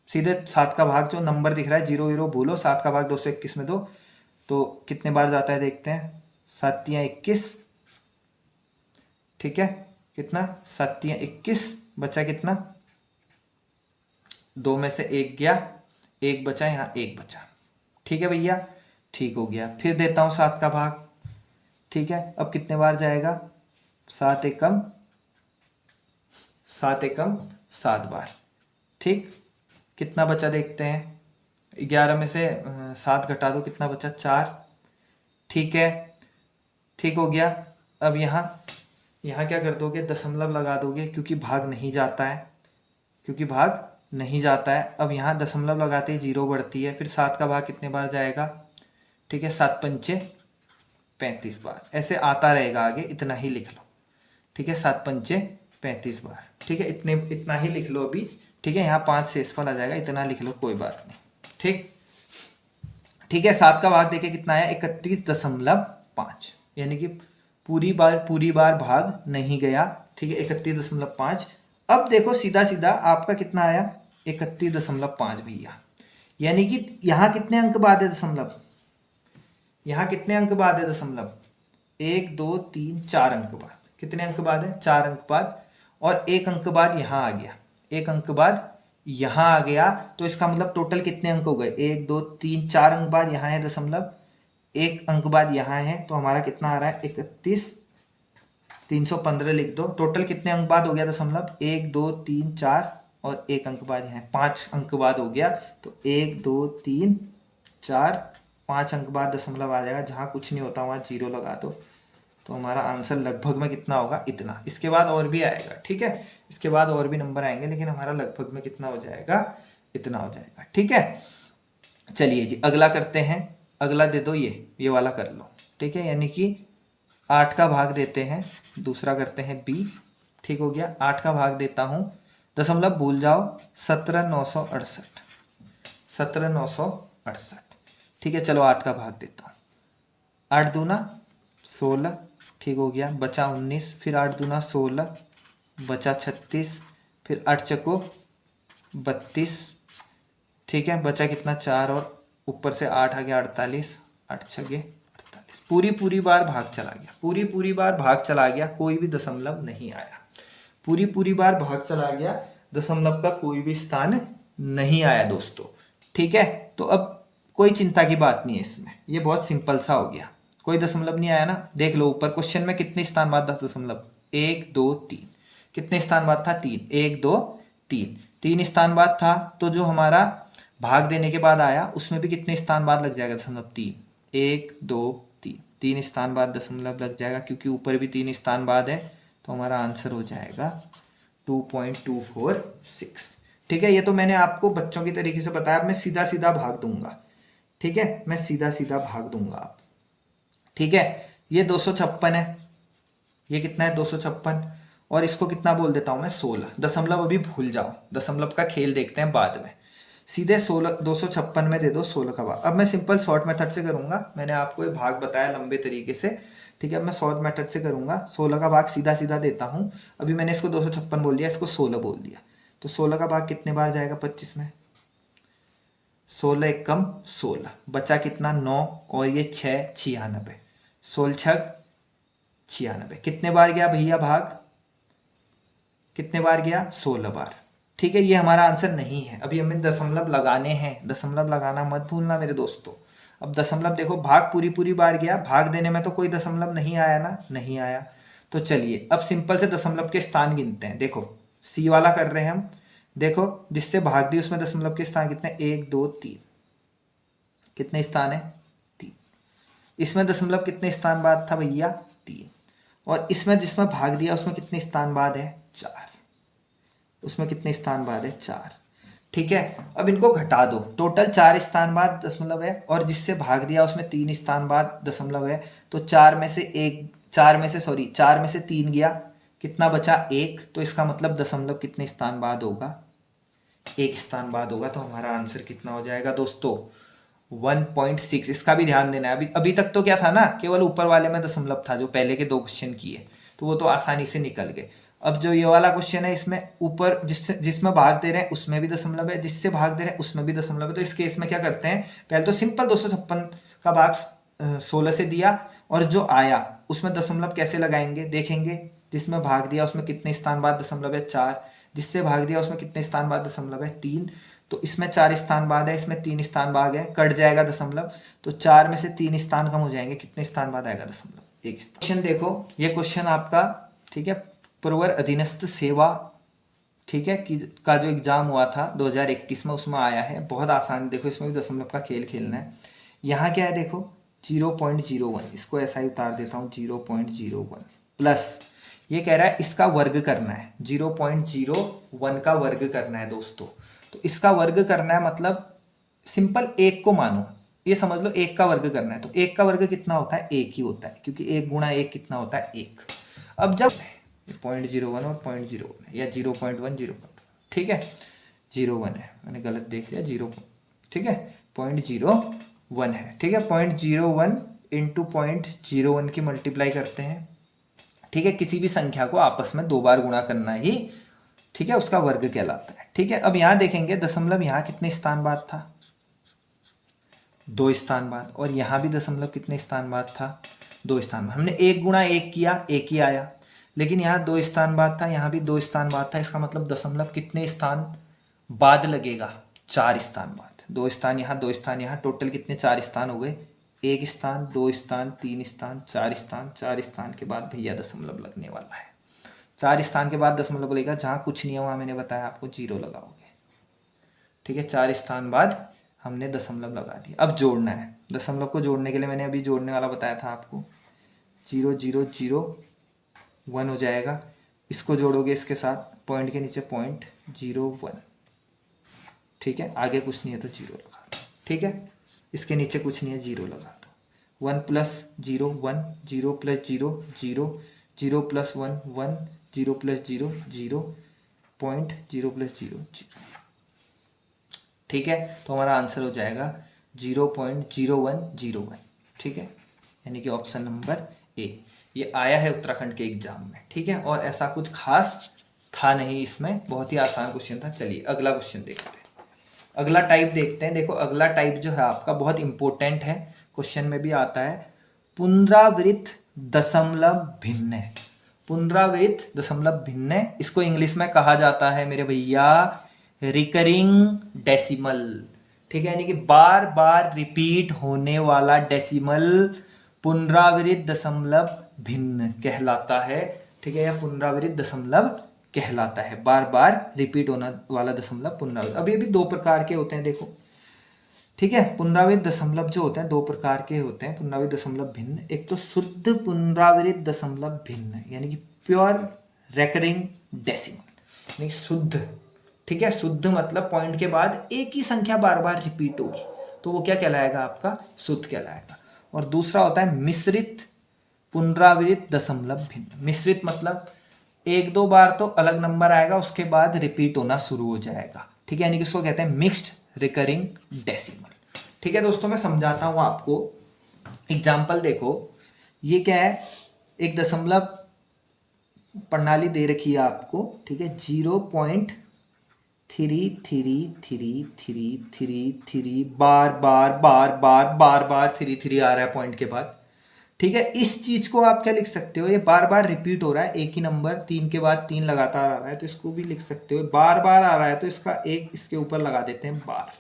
सीधे 7 का भाग जो नंबर दिख रहा है 0 0 भूलो, 7 का भाग 221 में दो, तो कितने बार जाता है देखते हैं, 7 या 21, ठीक है। कितना 7 या 21, बचा कितना, 2 में से 1 गया, 1 बचा, यहाँ 1 बचा, ठीक है भैया, ठीक हो गया। फिर देता हूं 7 का भाग, ठीक है। अब कितने बार जाएगा, 7 एकम 7 बार, ठीक। कितना बचा देखते हैं, 11 में से 7 घटा दो, कितना बचा 4, ठीक है, ठीक हो गया। अब यहाँ क्या कर दोगे, दशमलव लगा दोगे, क्योंकि भाग नहीं जाता है, क्योंकि भाग नहीं जाता है। अब यहाँ दशमलव लगाते ही 0 बढ़ती है, फिर 7 का भाग कितने बार जाएगा, ठीक है, 7 पंचे 35 बार, ऐसे आता रहेगा आगे, इतना ही लिख लो, ठीक है, 7 पंचे 35 बार, ठीक है, इतना ही लिख लो अभी, ठीक है। यहाँ 5 शेषफल आ जाएगा, इतना लिख लो, कोई बात नहीं, ठीक, ठीक है। 7 का भाग देखे कितना आया, 31.5, यानी कि पूरी बार भाग नहीं गया, ठीक है, 31.5। अब देखो सीधा सीधा आपका कितना आया, 31.5 भैया, यानी कि यहाँ कितने अंक बाद है दशमलव, यहाँ कितने अंक बाद है दशमलव, 1 2 3 4 अंक बाद, कितने अंक बाद है, 4 अंक बाद, और 1 अंक बाद यहाँ आ गया, 1 अंक बाद यहाँ आ गया, तो इसका मतलब टोटल कितने अंक हो गए, 1 2 3 4 अंक बाद यहाँ है दशमलव, 1 अंक बाद यहाँ है, तो हमारा कितना आ रहा है 31, 315 लिख दो। टोटल कितने अंक बाद हो गया दशमलव, 1 2 3 4 और 1 अंक बाद यहाँ 5 अंक बाद हो गया, तो 1 2 3 4 5 अंक बाद दशमलव आ जाएगा, जहाँ कुछ नहीं होता वहाँ 0 लगा दो, तो हमारा आंसर लगभग में कितना होगा, इतना। इसके बाद और भी आएगा, ठीक है, इसके बाद और भी नंबर आएंगे, लेकिन हमारा लगभग में कितना हो जाएगा, इतना हो जाएगा, ठीक है। चलिए जी अगला करते हैं, अगला दे दो, ये वाला कर लो, ठीक है, यानी कि 8 का भाग देते हैं, दूसरा करते हैं बी, ठीक हो गया। 8 का भाग देता हूँ, दशमलव भूल जाओ, 17,968, 17,968, ठीक है। चलो 8 का भाग देता हूँ, 8 दूना 16, ठीक हो गया, बचा 19, फिर 8 दूना 16, बचा 36, फिर 8 चको 32, ठीक है, बचा कितना 4, और ऊपर से 8 आ गया 48, 8 छगे 48, पूरी बार भाग चला गया, पूरी बार भाग चला गया, कोई भी दशमलव नहीं आया, पूरी बार भाग चला गया, दशमलव का कोई भी स्थान नहीं आया दोस्तों, ठीक है। तो अब कोई चिंता की बात नहीं है इसमें, ये बहुत सिंपल सा हो गया, कोई दशमलव नहीं आया ना। देख लो ऊपर क्वेश्चन में कितने स्थान बाद था दशमलव, 1 2 3, कितने स्थान बाद था 3, 1 2 3, 3 स्थान बाद था, तो जो हमारा भाग देने के बाद आया उसमें भी कितने स्थान बाद लग जाएगा दशमलव, 3, 1 2 3, 3 स्थान बाद दशमलव लग जाएगा, क्योंकि ऊपर भी 3 स्थान बाद है, तो हमारा आंसर हो जाएगा 2.246, ठीक है। ये तो मैंने आपको बच्चों की तरीके से बताया, अब मैं सीधा सीधा भाग दूंगा, ठीक है, मैं सीधा सीधा भाग दूंगा आप, ठीक है। ये 256 है, ये कितना है 256, और इसको कितना बोल देता हूं मैं 16, दशमलव अभी भूल जाओ, दशमलव का खेल देखते हैं बाद में, सीधे 16 256 में दे दो 16 का भाग। अब मैं सिंपल शॉर्ट मेथड से करूंगा, मैंने आपको ये भाग बताया लंबे तरीके से, ठीक है। अब मैं शॉर्ट मेथड से करूंगा, 16 का भाग सीधा सीधा देता हूं, अभी मैंने इसको 256 बोल दिया, इसको 16 बोल दिया, तो 16 का भाग कितने बार जाएगा 25 में, 16 एकम 16, बचा कितना 9 और ये 6 96, 16 छक 96। कितने बार गया भैया भाग, कितने बार गया 16 बार। ठीक है, ये हमारा आंसर नहीं है। अभी हमें दशमलव लगाने हैं, दशमलव लगाना मत भूलना मेरे दोस्तों। अब दशमलव देखो, भाग पूरी पूरी बार गया, भाग देने में तो कोई दशमलव नहीं आया ना, नहीं आया। तो चलिए अब सिंपल से दशमलव के स्थान गिनते हैं। देखो सी वाला कर रहे हैं हम। देखो जिससे भाग दी उसमें दशमलव के स्थान कितने, 1 2 3, कितने स्थान है 3। इसमें दशमलव कितने स्थान बाद था भैया 3, और इसमें जिसमें भाग दिया उसमें कितने स्थान बाद है 4, उसमें कितने स्थान बाद है 4। ठीक है, अब इनको घटा दो, टोटल 4 स्थान बाद दशमलव है, और जिससे भाग दिया उसमें 3 स्थान बाद दशमलव है। तो 4 में से 3 गया, कितना बचा 1। तो इसका मतलब दशमलव कितने स्थान बाद होगा, 1 स्थान बाद होगा। तो हमारा आंसर कितना हो जाएगा दोस्तों 1.6। इसका भी ध्यान देना है। अभी तक तो क्या था ना, केवल ऊपर वाले में दशमलव था जो पहले के 2 क्वेश्चन किए, तो वो तो आसानी से निकल गए। अब जो ये वाला क्वेश्चन है, इसमें ऊपर जिसमें भाग दे रहे हैं उसमें भी दशमलव है, जिससे भाग दे रहे हैं उसमें भी दशमलव है। तो इस केस में क्या करते हैं, पहले तो सिंपल 256 का भाग 16 से दिया, और जो आया उसमें दशमलव कैसे लगाएंगे देखेंगे। जिसमें भाग दिया उसमें कितने स्थान बाद दशमलव है 4, जिससे भाग दिया उसमें कितने स्थान बाद दशमलव है 3। तो इसमें 4 स्थान बाद है, इसमें 3 स्थान बाद है, कट जाएगा दशमलव। तो 4 में से 3 स्थान कम हो जाएंगे, कितने स्थान बाद आएगा दशमलव, 1 स्थान। क्वेश्चन देखो, ये क्वेश्चन आपका ठीक है प्रवर अधीनस्थ सेवा, ठीक है का जो एग्जाम हुआ था 2021 में, उसमें आया है। बहुत आसान, देखो इसमें भी दशमलव का खेल खेलना है। यहाँ क्या है देखो 0.01, इसको ऐसा ही उतार देता हूँ 0.01 प्लस, ये कह रहा है इसका वर्ग करना है, 0.01 का वर्ग करना है दोस्तों। तो इसका वर्ग करना है मतलब सिंपल 1 को मानो, ये समझ लो 1 का वर्ग करना है। तो 1 का वर्ग कितना होता है 1 ही होता है, क्योंकि 1 गुणा 1 कितना होता है 1। अब जब 0.01 और 0.01 या 0.1 ठीक है 01 है, मैंने गलत देख लिया 0, ठीक है 0.01 है, ठीक है 0.01 इंटू 0.01 की मल्टीप्लाई करते हैं। ठीक है, किसी भी संख्या को आपस में 2 बार गुणा करना ही ठीक है उसका वर्ग कहलाता है। ठीक है, अब यहां देखेंगे दशमलव यहाँ कितने स्थान बाद था 2 स्थान बाद, और यहाँ भी दशमलव कितने स्थान बाद था 2 स्थान बाद। हमने 1 गुणा 1 किया, 1 ही आया, लेकिन यहाँ 2 स्थान बाद था, यहाँ भी 2 स्थान बाद था। इसका मतलब दशमलव कितने स्थान बाद लगेगा 4 स्थान बाद, 2 स्थान यहाँ 2 स्थान यहाँ, टोटल कितने 4 स्थान हो गए, 1 स्थान 2 स्थान 3 स्थान 4 स्थान, 4 स्थान के बाद भैया दशमलव लगने वाला है। 4 स्थान के बाद दशमलव लगेगा, जहाँ कुछ नहीं है वहाँ मैंने बताया आपको 0 लगाओगे। ठीक है, 4 स्थान बाद हमने दशमलव लगा दिया। अब जोड़ना है, दशमलव को जोड़ने के लिए मैंने अभी जोड़ने वाला बताया था आपको, 0 0 0 1 हो जाएगा। इसको जोड़ोगे इसके साथ, पॉइंट के नीचे 0.01, ठीक है आगे कुछ नहीं है तो 0 लगा दो। ठीक है, इसके नीचे कुछ नहीं है 0 लगा दो। 1 + 0 1, 0 + 0 0, 0 + 1 1, 0 + 0 0, 0.0 + 0 0। ठीक है, तो हमारा आंसर हो जाएगा 0.0101। ठीक है, यानी कि ऑप्शन नंबर ए ये आया है उत्तराखंड के एग्जाम में। ठीक है, और ऐसा कुछ खास था नहीं इसमें, बहुत ही आसान क्वेश्चन था। चलिए अगला क्वेश्चन देखते हैं, अगला टाइप देखते हैं। देखो अगला टाइप जो है आपका बहुत इंपॉर्टेंट है, क्वेश्चन में भी आता है, पुनरावृत्त दशमलव भिन्न। पुनरावृत्त दशमलव भिन्न, इसको इंग्लिश में कहा जाता है मेरे भैया रिकरिंग डेसिमल। ठीक है, यानी कि बार बार रिपीट होने वाला डेसिमल पुनरावृत्त दशमलव भिन्न कहलाता है। ठीक है, या पुनरावृत्त दशमलव कहलाता है, बार बार रिपीट होने वाला दशमलव पुनरावृत्त। अब ये भी 2 प्रकार के होते हैं देखो। ठीक है, पुनरावृत्त दशमलव जो होते हैं 2 प्रकार के होते हैं, पुनरावृत्त दशमलव भिन्न। एक तो शुद्ध पुनरावृत्त दशमलव भिन्न, यानी कि प्योर रेकरिंग डेसिमल, यानी शुद्ध। ठीक है, शुद्ध मतलब पॉइंट के बाद एक ही संख्या बार बार रिपीट होगी, तो वो क्या कहलाएगा आपका शुद्ध कहलाएगा। और दूसरा होता है मिश्रित पुनरावृत्त दशमलव भिन्न। मिश्रित मतलब 1-2 बार तो अलग नंबर आएगा, उसके बाद रिपीट होना शुरू हो जाएगा। ठीक है, यानी कि उसको कहते हैं मिक्स्ड रिकरिंग डेसिमल। ठीक है दोस्तों, मैं समझाता हूं आपको, एग्जाम्पल देखो। ये क्या है, एक दशमलव प्रणाली दे रखी है आपको। ठीक है, 0.01 3 3 3 3 3 3 बार बार बार बार बार बार 3 3 आ रहा है पॉइंट के बाद। ठीक है, इस चीज को आप क्या लिख सकते हो, ये बार बार रिपीट हो रहा है, एक ही नंबर 3 के बाद 3 लगातार आ रहा है, तो इसको भी लिख सकते हो बार बार आ रहा है, तो इसका एक इसके ऊपर लगा देते हैं बार।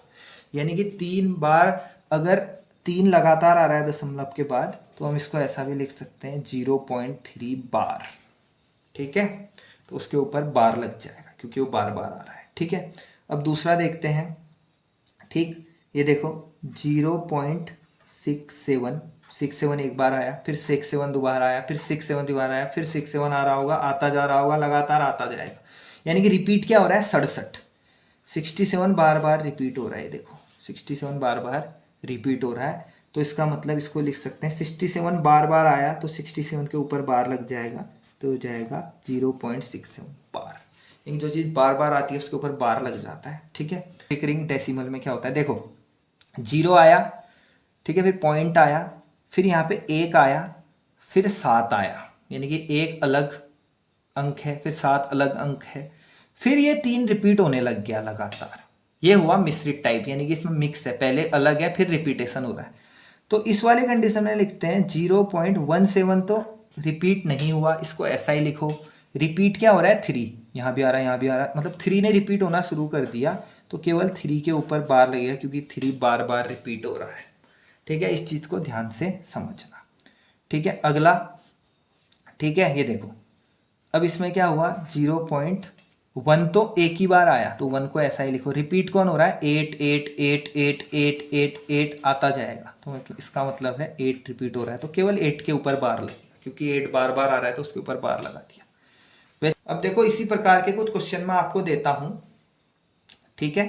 यानी कि 3 बार, अगर 3 लगातार आ रहा है दशमलव के बाद, तो हम इसको ऐसा भी लिख सकते हैं 0.3 बार। ठीक है, तो उसके ऊपर बार लग जाएगा क्योंकि वो बार बार आ रहा है। ठीक है, अब दूसरा देखते हैं। ठीक, ये देखो 0.67 एक बार आया, फिर 67 दोबारा आया, फिर 67 दोबारा आया, फिर 67 आ रहा होगा, आता जा रहा होगा, लगातार आता जाएगा। यानी कि रिपीट क्या हो रहा है, 67। 67 बार बार रिपीट हो रहा है, देखो 67 बार बार रिपीट हो रहा है, तो इसका मतलब इसको लिख सकते हैं 67 बार बार आया तो 67 के ऊपर बार लग जाएगा, तो हो जाएगा 0.67 बार। इन जो चीज़ बार बार आती है उसके ऊपर बार लग जाता है। ठीक है, एक रिंग डेसिमल में क्या होता है, देखो 0 आया, ठीक है, फिर पॉइंट आया, फिर यहाँ पे 1 आया, फिर 7 आया, यानी कि 1 अलग अंक है, फिर 7 अलग अंक है, फिर ये 3 रिपीट होने लग गया लगातार। ये हुआ मिश्रित टाइप, यानी कि इसमें मिक्स है, पहले अलग है फिर रिपीटेशन हो रहा है। तो इस वाले कंडीशन में लिखते हैं 0.17 तो रिपीट नहीं हुआ, इसको ऐसा ही लिखो। रिपीट क्या हो रहा है, 3, यहाँ भी आ रहा है, यहाँ भी आ रहा है, मतलब 3 ने रिपीट होना शुरू कर दिया, तो केवल 3 के ऊपर बार लगेगा क्योंकि 3 बार बार रिपीट हो रहा है। ठीक है, इस चीज़ को ध्यान से समझना। ठीक है, अगला, ठीक है, ये देखो अब इसमें क्या हुआ, 0.1 तो एक ही बार आया, तो 1 को ऐसा ही लिखो। रिपीट कौन हो रहा है, 8 8 8 8 8 8 8 आता जाएगा, तो मतलब इसका मतलब है 8 रिपीट हो रहा है, तो केवल 8 के ऊपर बार लगेगा क्योंकि 8 बार बार आ रहा है तो उसके ऊपर बार लगा दिया। अब देखो इसी प्रकार के कुछ क्वेश्चन मैं आपको देता हूं। ठीक है,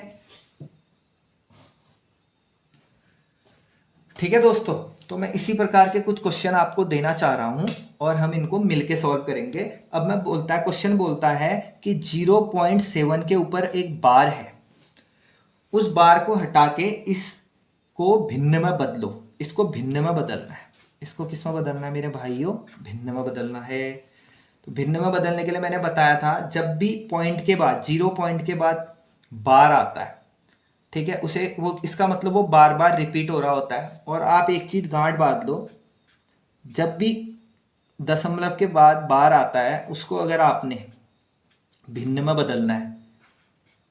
ठीक है दोस्तों, तो मैं इसी प्रकार के कुछ क्वेश्चन आपको देना चाह रहा हूं और हम इनको मिलके सॉल्व करेंगे। अब मैं बोलता है, क्वेश्चन बोलता है कि 0.7 के ऊपर एक बार है, उस बार को हटा के इसको भिन्न में बदलो। इसको भिन्न में बदलना है, इसको किस में बदलना है मेरे भाइयों, भिन्न में बदलना है। तो भिन्न में बदलने के लिए मैंने बताया था, जब भी पॉइंट के बाद, 0 पॉइंट के बाद बार आता है, ठीक है, उसे वो, इसका मतलब वो बार बार रिपीट हो रहा होता है। और आप एक चीज गांठ बांध लो, जब भी दशमलव के बाद बार आता है उसको अगर आपने भिन्न में बदलना है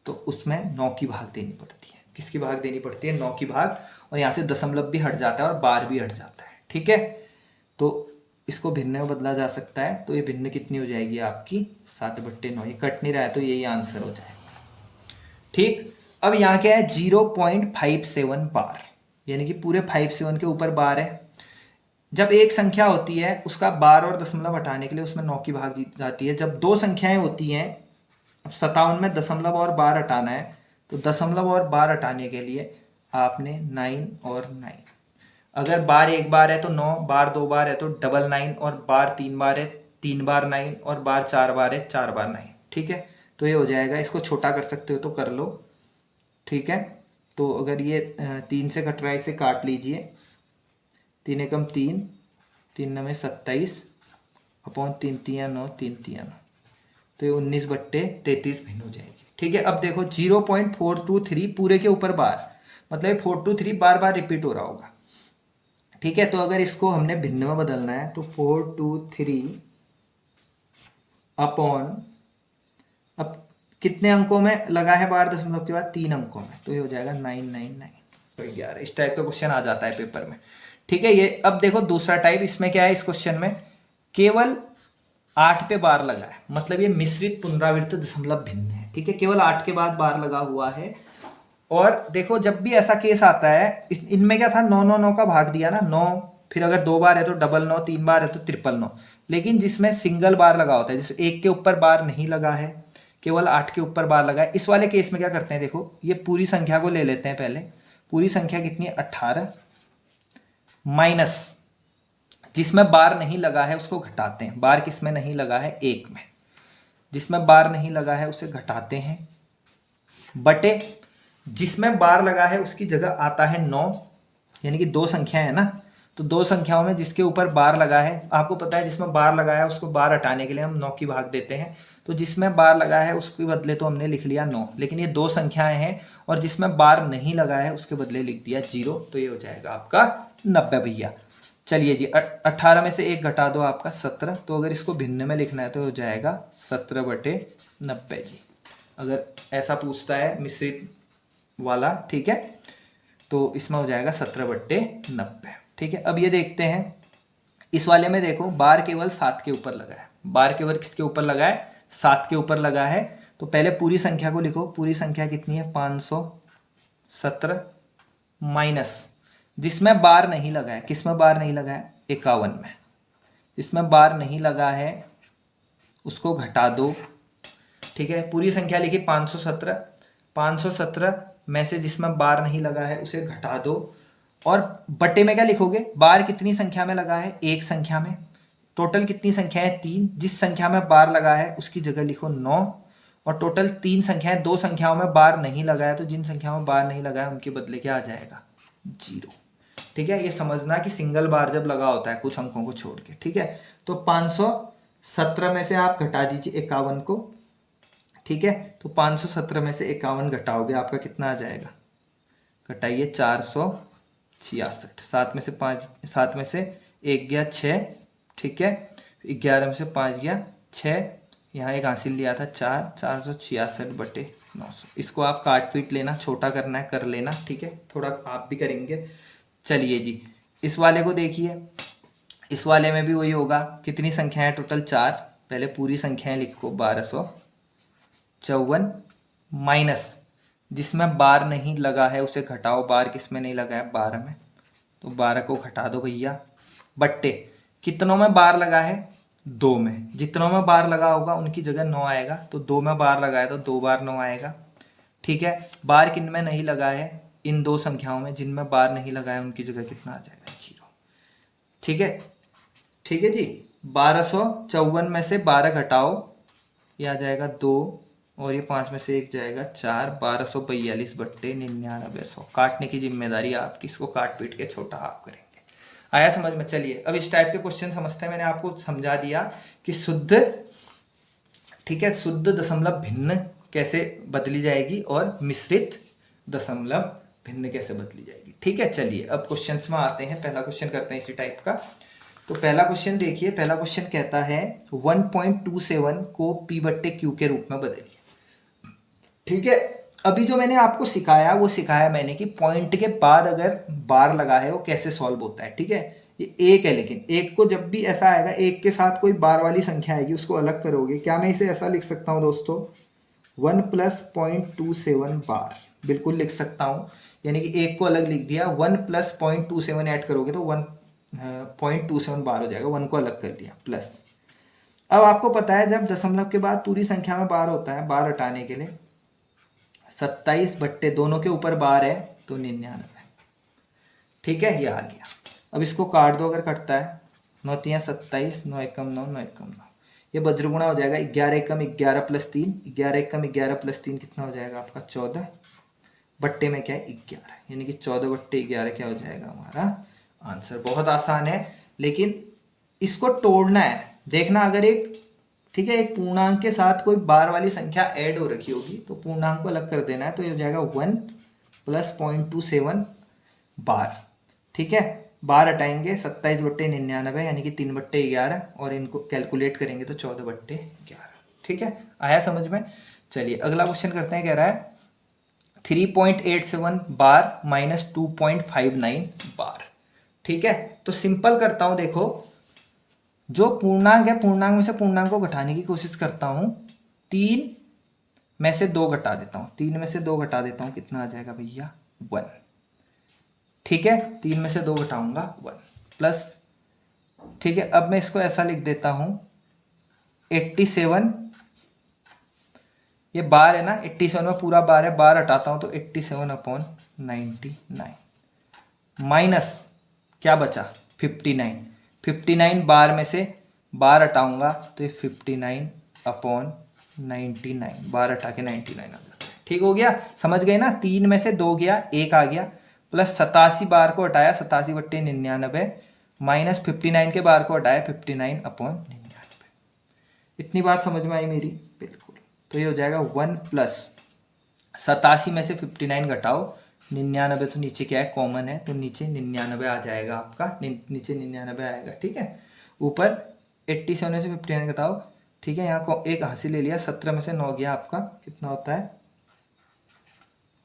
तो उसमें 9 की भाग देनी पड़ती है। किसकी भाग देनी पड़ती है, 9 की भाग, और यहाँ से दशमलव भी हट जाता है और बार भी हट जाता है। ठीक है, तो इसको भिन्न में बदला जा सकता है, तो ये भिन्न कितनी हो जाएगी आपकी, 7/9। ये कट नहीं रहा है तो यही आंसर हो जाएगा। ठीक, अब यहाँ क्या है, 0.57 बार, यानी कि पूरे 57 के ऊपर बार है। जब एक संख्या होती है उसका बार और दशमलव हटाने के लिए उसमें 9 की भाग जाती है। जब दो संख्याएं होती हैं, अब 57 में दशमलव और बार हटाना है, तो दशमलव और बार हटाने के लिए आपने 9 और 9, अगर बार एक बार है तो 9, बार 2 बार है तो डबल 9, और बार 3 बार है 3 बार 9, और बार 4 बार है 4 बार 9। ठीक है, तो ये हो जाएगा। इसको छोटा कर सकते हो तो कर लो। ठीक है, तो अगर ये 3 से कट रहा है, इसे काट लीजिए, 3 एकम 3, 3 9 27 अपॉन 3 3 9, 3 3 9, तो ये 19/33 भिन्न हो जाएगी। ठीक है, अब देखो 0.423 पूरे के ऊपर बार, मतलब 423 बार बार रिपीट हो रहा होगा। ठीक है, तो अगर इसको हमने भिन्न में बदलना है तो 423 अपॉन, अब कितने अंकों में लगा है बार दशमलव के बाद, 3 अंकों में, तो ये हो जाएगा 999 11। इस टाइप का क्वेश्चन आ जाता है पेपर में। ठीक है, ये अब देखो दूसरा टाइप, इसमें क्या है, इस क्वेश्चन में केवल 8 पे बार लगा है, मतलब ये मिश्रित पुनरावृत्त दशमलव भिन्न है। ठीक है, केवल 8 के बाद बार लगा हुआ है। और देखो जब भी ऐसा केस आता है, इनमें क्या था, 9 9 9 का भाग दिया ना, 9, फिर अगर 2 बार है तो डबल 9, 3 बार है तो 999। लेकिन जिसमें सिंगल बार लगा होता है, जिस एक के ऊपर बार नहीं लगा है, केवल 8 के ऊपर बार लगा है, इस वाले केस में क्या करते हैं, देखो ये पूरी संख्या को ले लेते हैं पहले। पूरी संख्या कितनी है, 18, माइनस जिसमें बार नहीं लगा है उसको घटाते हैं। बार किसमें नहीं लगा है, 1 में। जिसमें बार नहीं लगा है उसे घटाते हैं, बटे जिसमें बार लगा है उसकी जगह आता है 9, यानी कि दो संख्या है ना, तो दो संख्याओं में जिसके ऊपर बार लगा है, आपको पता है जिसमें बार लगा है उसको बार हटाने के लिए हम 9 की भाग देते हैं, तो जिसमें बार लगा है उसके बदले तो हमने लिख लिया 9, लेकिन ये दो संख्याएं हैं और जिसमें बार नहीं लगा है उसके बदले लिख दिया 0, तो ये हो जाएगा आपका 90 भैया। चलिए जी, 18 में से 1 घटा दो आपका 17, तो अगर इसको भिन्न में लिखना है तो हो जाएगा 17/90 जी, अगर ऐसा पूछता है मिश्रित वाला, ठीक है, तो इसमें हो जाएगा 17/90, ठीक है। अब ये देखते हैं इस वाले में, देखो बार केवल 7 के ऊपर लगा है, बार केवल किसके ऊपर लगा है, 7 के ऊपर लगा है, तो पहले पूरी संख्या को लिखो, पूरी संख्या कितनी है 517 माइनस जिसमें बार नहीं लगा है, किसमें बार नहीं लगा है 51 में, इसमें बार नहीं लगा है उसको घटा दो, ठीक है। पूरी संख्या लिखी 517, 517 में से जिसमें बार नहीं लगा है उसे घटा दो, और बटे में क्या लिखोगे, बार कितनी संख्या में लगा है, एक संख्या में, टोटल कितनी संख्या है 3, जिस संख्या में बार लगा है उसकी जगह लिखो 9, और टोटल 3 संख्याएं, दो संख्याओं में बार नहीं लगा है, तो जिन संख्याओं में बार नहीं लगा है उनके बदले क्या आ जाएगा 0, ठीक है। ये समझना कि सिंगल बार जब लगा होता है कुछ अंकों को छोड़ के, ठीक है। तो 517 में से आप घटा दीजिए 51 को, ठीक है, तो 517 में से 51 घटाओगे आपका कितना आ जाएगा, घटाइए 466, 7 में से 5, 7 में से 1 गया 6, ठीक है, 11 में से 5 गया 6, यहाँ एक हासिल लिया था 4, 466/900, इसको आप काट पीट लेना, छोटा करना है कर लेना, ठीक है, थोड़ा आप भी करेंगे। चलिए जी, इस वाले को देखिए, इस वाले में भी वही होगा, कितनी संख्याएं टोटल 4, पहले पूरी संख्याएं लिखो 1254 माइनस जिसमें बार नहीं लगा है उसे घटाओ, बार किस में नहीं लगा है 12 में, तो 12 को घटा दो भैया, बट्टे कितनों में बार लगा है 2 में, जितनों में बार लगा होगा उनकी जगह 9 आएगा, तो 2 में बार लगा है तो 2 बार 9 आएगा, ठीक है। बार किन में नहीं लगा है, इन दो संख्याओं में, जिनमें बार नहीं लगा है उनकी जगह कितना आ जाएगा 0, ठीक है, ठीक है जी। 1254 में से 12 घटाओ, ये आ जाएगा 2, और ये 5 में से 1 जाएगा 4, 1242/9900, काटने की जिम्मेदारी आपकी, इसको काट पीट के छोटा आप करेंगे। आया समझ में? चलिए अब इस टाइप के क्वेश्चन समझते हैं, मैंने आपको समझा दिया कि शुद्ध, ठीक है, शुद्ध दशमलव भिन्न कैसे बदली जाएगी और मिश्रित दशमलव भिन्न कैसे बदली जाएगी, ठीक है। चलिए अब क्वेश्चंस में आते हैं, पहला क्वेश्चन करते हैं इसी टाइप का। तो पहला क्वेश्चन देखिए, पहला क्वेश्चन कहता है 1.27 को p/q के रूप में बदलिए, ठीक है। अभी जो मैंने आपको सिखाया वो सिखाया मैंने कि पॉइंट के बाद अगर बार लगा है वो कैसे सॉल्व होता है, ठीक है। ये एक है, लेकिन एक को जब भी ऐसा आएगा, एक के साथ कोई बार वाली संख्या आएगी उसको अलग करोगे, क्या मैं इसे ऐसा लिख सकता हूँ दोस्तों, 1 + 0.27 बार, बिल्कुल लिख सकता हूँ, यानी कि एक को अलग लिख दिया, 1 + 0.27 ऐड करोगे तो 1.27 बार हो जाएगा, 1 को अलग कर दिया प्लस। अब आपको पता है जब दशमलव के बाद पूरी संख्या में बार होता है, बार हटाने के लिए 27 बट्टे दोनों के ऊपर बार है तो 99, ठीक है, ये आ गया। अब इसको काट दो, अगर कटता है 9 × 3 = 27, 9 × 1 = 9, 9 × 1 = 9, ये वज्रगुणा हो जाएगा, 11 × 1 = 11 + 3, 11 × 1 = 11 + 3 कितना हो जाएगा आपका 14, बट्टे में क्या है 11, यानी कि 14/11 क्या हो जाएगा हमारा आंसर। बहुत आसान है, लेकिन इसको तोड़ना है, देखना अगर एक, ठीक है, एक पूर्णांक के साथ कोई बार वाली संख्या ऐड हो रखी होगी तो पूर्णांक को अलग कर देना है, तो ये हो जाएगा 1 + 0.27 बार, ठीक है। बार हटाएंगे 27/99 यानी कि 3/11, और इनको कैलकुलेट करेंगे तो 14/11, ठीक है। आया समझ में? चलिए अगला क्वेश्चन करते हैं, कह रहा है 3.87 बार - 2.59 बार, ठीक है। तो सिंपल करता हूं, देखो जो पूर्णांक है, पूर्णांक में से पूर्णांक को घटाने की कोशिश करता हूं, 3 में से 2 घटा देता हूं, 3 में से 2 घटा देता हूं, कितना आ जाएगा भैया 1, ठीक है, 3 में से 2 घटाऊंगा 1 प्लस, ठीक है। अब मैं इसको ऐसा लिख देता हूं 87, ये बार है ना, 87 में पूरा बार है, बार हटाता हूं तो 87/99 माइनस क्या बचा 59, 59 बार में से बार हटाऊंगा तो ये 59/99, बार हटा के 99 आ गया, ठीक हो गया, समझ गए ना। 3 में से 2 गया, 1 आ गया, प्लस 87 बार को हटाया 87/99 माइनस 59 के बार को हटाया 59/99। इतनी बात समझ में आई मेरी? बिल्कुल। तो ये हो जाएगा 1 प्लस 87 में से 59 घटाओ 99, तो नीचे क्या है कॉमन है, तो नीचे 99 आ जाएगा आपका, नीचे 99 आएगा। ठीक है, ऊपर 87 में से 59 घटाओ। ठीक है, यहाँ को एक हासिल ले लिया, 17 में से 9 गया आपका, कितना होता है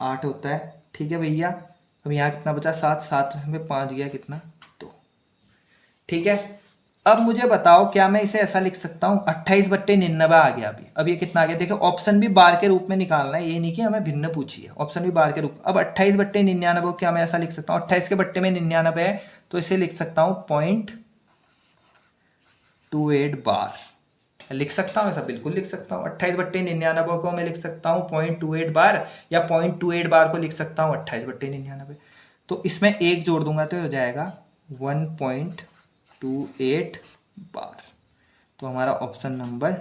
8 होता है। ठीक है भैया, अब यहाँ कितना बचा 7, 7 में 5 गया कितना 2। ठीक है, अब मुझे बताओ क्या मैं इसे ऐसा लिख सकता हूँ 28/99 आ गया अभी। अब ये कितना आ गया देखो, ऑप्शन भी बार के रूप में निकालना है, ये नहीं कि हमें भिन्न पूछी है, ऑप्शन भी बार के रूप। अब 28/99 को क्या मैं ऐसा लिख सकता हूँ, 28 के बट्टे में 99 है तो इसे लिख सकता हूँ 0.28 बार। लिख सकता हूँ ऐसा, बिल्कुल लिख सकता हूँ। 28/99 को मैं लिख सकता हूँ 0.28 बार, या 0.28 बार को लिख सकता हूँ 28/99। तो इसमें एक जोड़ दूंगा तो हो जाएगा 1.28 बार। तो हमारा ऑप्शन नंबर